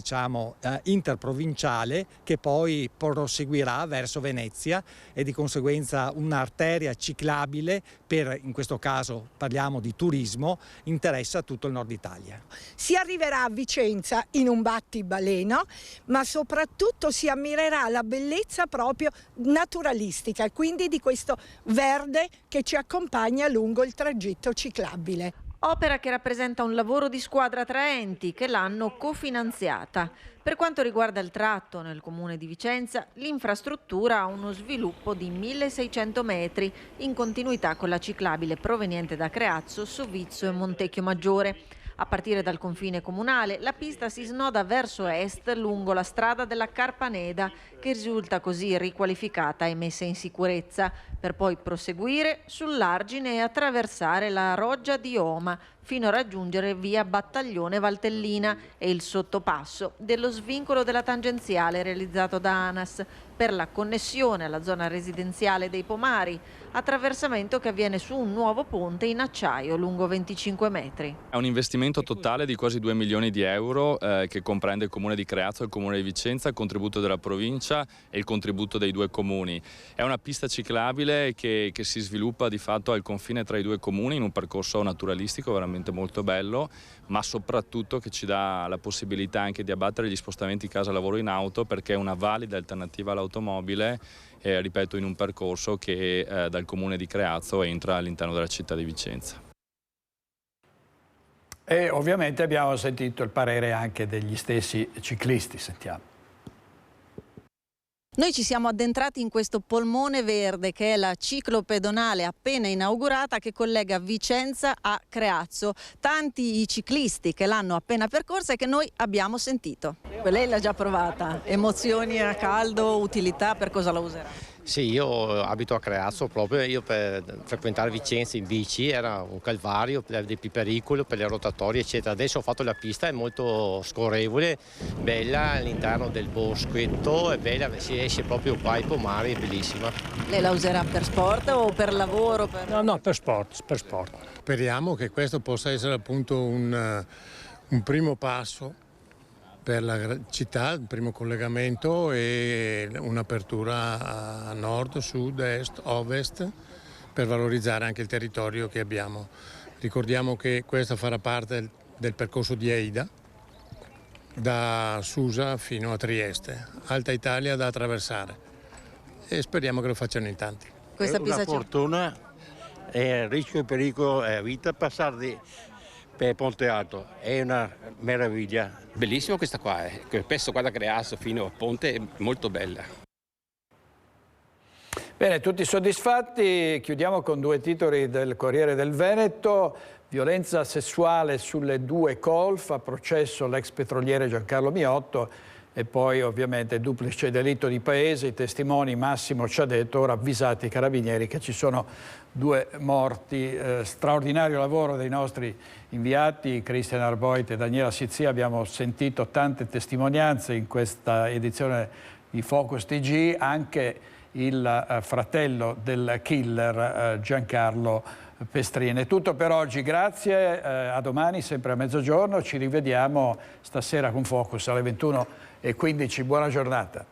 interprovinciale che poi proseguirà verso Venezia e di conseguenza un'arteria ciclabile per, in questo caso parliamo di turismo, interessa tutto il nord Italia. Si arriverà a Vicenza in un battibaleno, ma soprattutto si ammirerà la bellezza proprio naturalistica e quindi di questo verde che ci accompagna lungo il tragitto ciclabile. Opera che rappresenta un lavoro di squadra tra enti che l'hanno cofinanziata. Per quanto riguarda il tratto nel comune di Vicenza, l'infrastruttura ha uno sviluppo di 1600 metri in continuità con la ciclabile proveniente da Creazzo, Sovizzo e Montecchio Maggiore. A partire dal confine comunale, la pista si snoda verso est lungo la strada della Carpaneda, che risulta così riqualificata e messa in sicurezza. per poi proseguire sull'argine e attraversare la Roggia di Oma fino a raggiungere via Battaglione Valtellina e il sottopasso dello svincolo della tangenziale realizzato da ANAS per la connessione alla zona residenziale dei Pomari, attraversamento che avviene su un nuovo ponte in acciaio lungo 25 metri. È un investimento totale di quasi 2 milioni di euro che comprende il Comune di Creazzo, il Comune di Vicenza, il contributo della provincia e il contributo dei due comuni. È una pista ciclabile che si sviluppa di fatto al confine tra i due comuni in un percorso naturalistico veramente molto bello, ma soprattutto che ci dà la possibilità anche di abbattere gli spostamenti casa-lavoro in auto, perché è una valida alternativa all'automobile, ripeto, in un percorso che dal comune di Creazzo entra all'interno della città di Vicenza. E ovviamente abbiamo sentito il parere anche degli stessi ciclisti, sentiamo. Noi ci siamo addentrati in questo polmone verde che è la ciclopedonale appena inaugurata che collega Vicenza a Creazzo. Tanti i ciclisti che l'hanno appena percorsa e che noi abbiamo sentito. Lei l'ha già provata? Emozioni a caldo, utilità, per cosa la userà? Sì, io abito a Creazzo proprio, io per frequentare Vicenza in bici era un calvario, per dei pericoli, per le rotatorie eccetera. Adesso ho fatto la pista, è molto scorrevole, bella all'interno del boschetto, è bella, si esce proprio qua ai Pomari, è bellissima. Lei la userà per sport o per lavoro? No, per sport, per sport. Speriamo che questo possa essere appunto un primo passo per la città, il primo collegamento e un'apertura a nord, sud, est, ovest per valorizzare anche il territorio che abbiamo. Ricordiamo che questo farà parte del percorso di Eida, da Susa fino a Trieste, Alta Italia da attraversare e speriamo che lo facciano in tanti. Questa è una fortuna, è rischio e pericolo, è vita passare per Ponte Alto, è una meraviglia. Bellissimo questa qua, spesso qua da Creazzo fino a Ponte è molto bella. Bene, tutti soddisfatti, chiudiamo con due titoli del Corriere del Veneto. Violenza sessuale sulle due colf, a processo l'ex petroliere Giancarlo Miotto e poi ovviamente duplice delitto di paese. I testimoni, Massimo ci ha detto, ora avvisati i carabinieri che ci sono 2 morti. Straordinario lavoro dei nostri inviati Cristian Arboit e Daniela Sizia. Abbiamo sentito tante testimonianze in questa edizione di Focus TG, anche il fratello del killer Giancarlo Pestrini. È tutto per oggi, grazie, a domani sempre a mezzogiorno, ci rivediamo stasera con Focus alle 21:15. Buona giornata.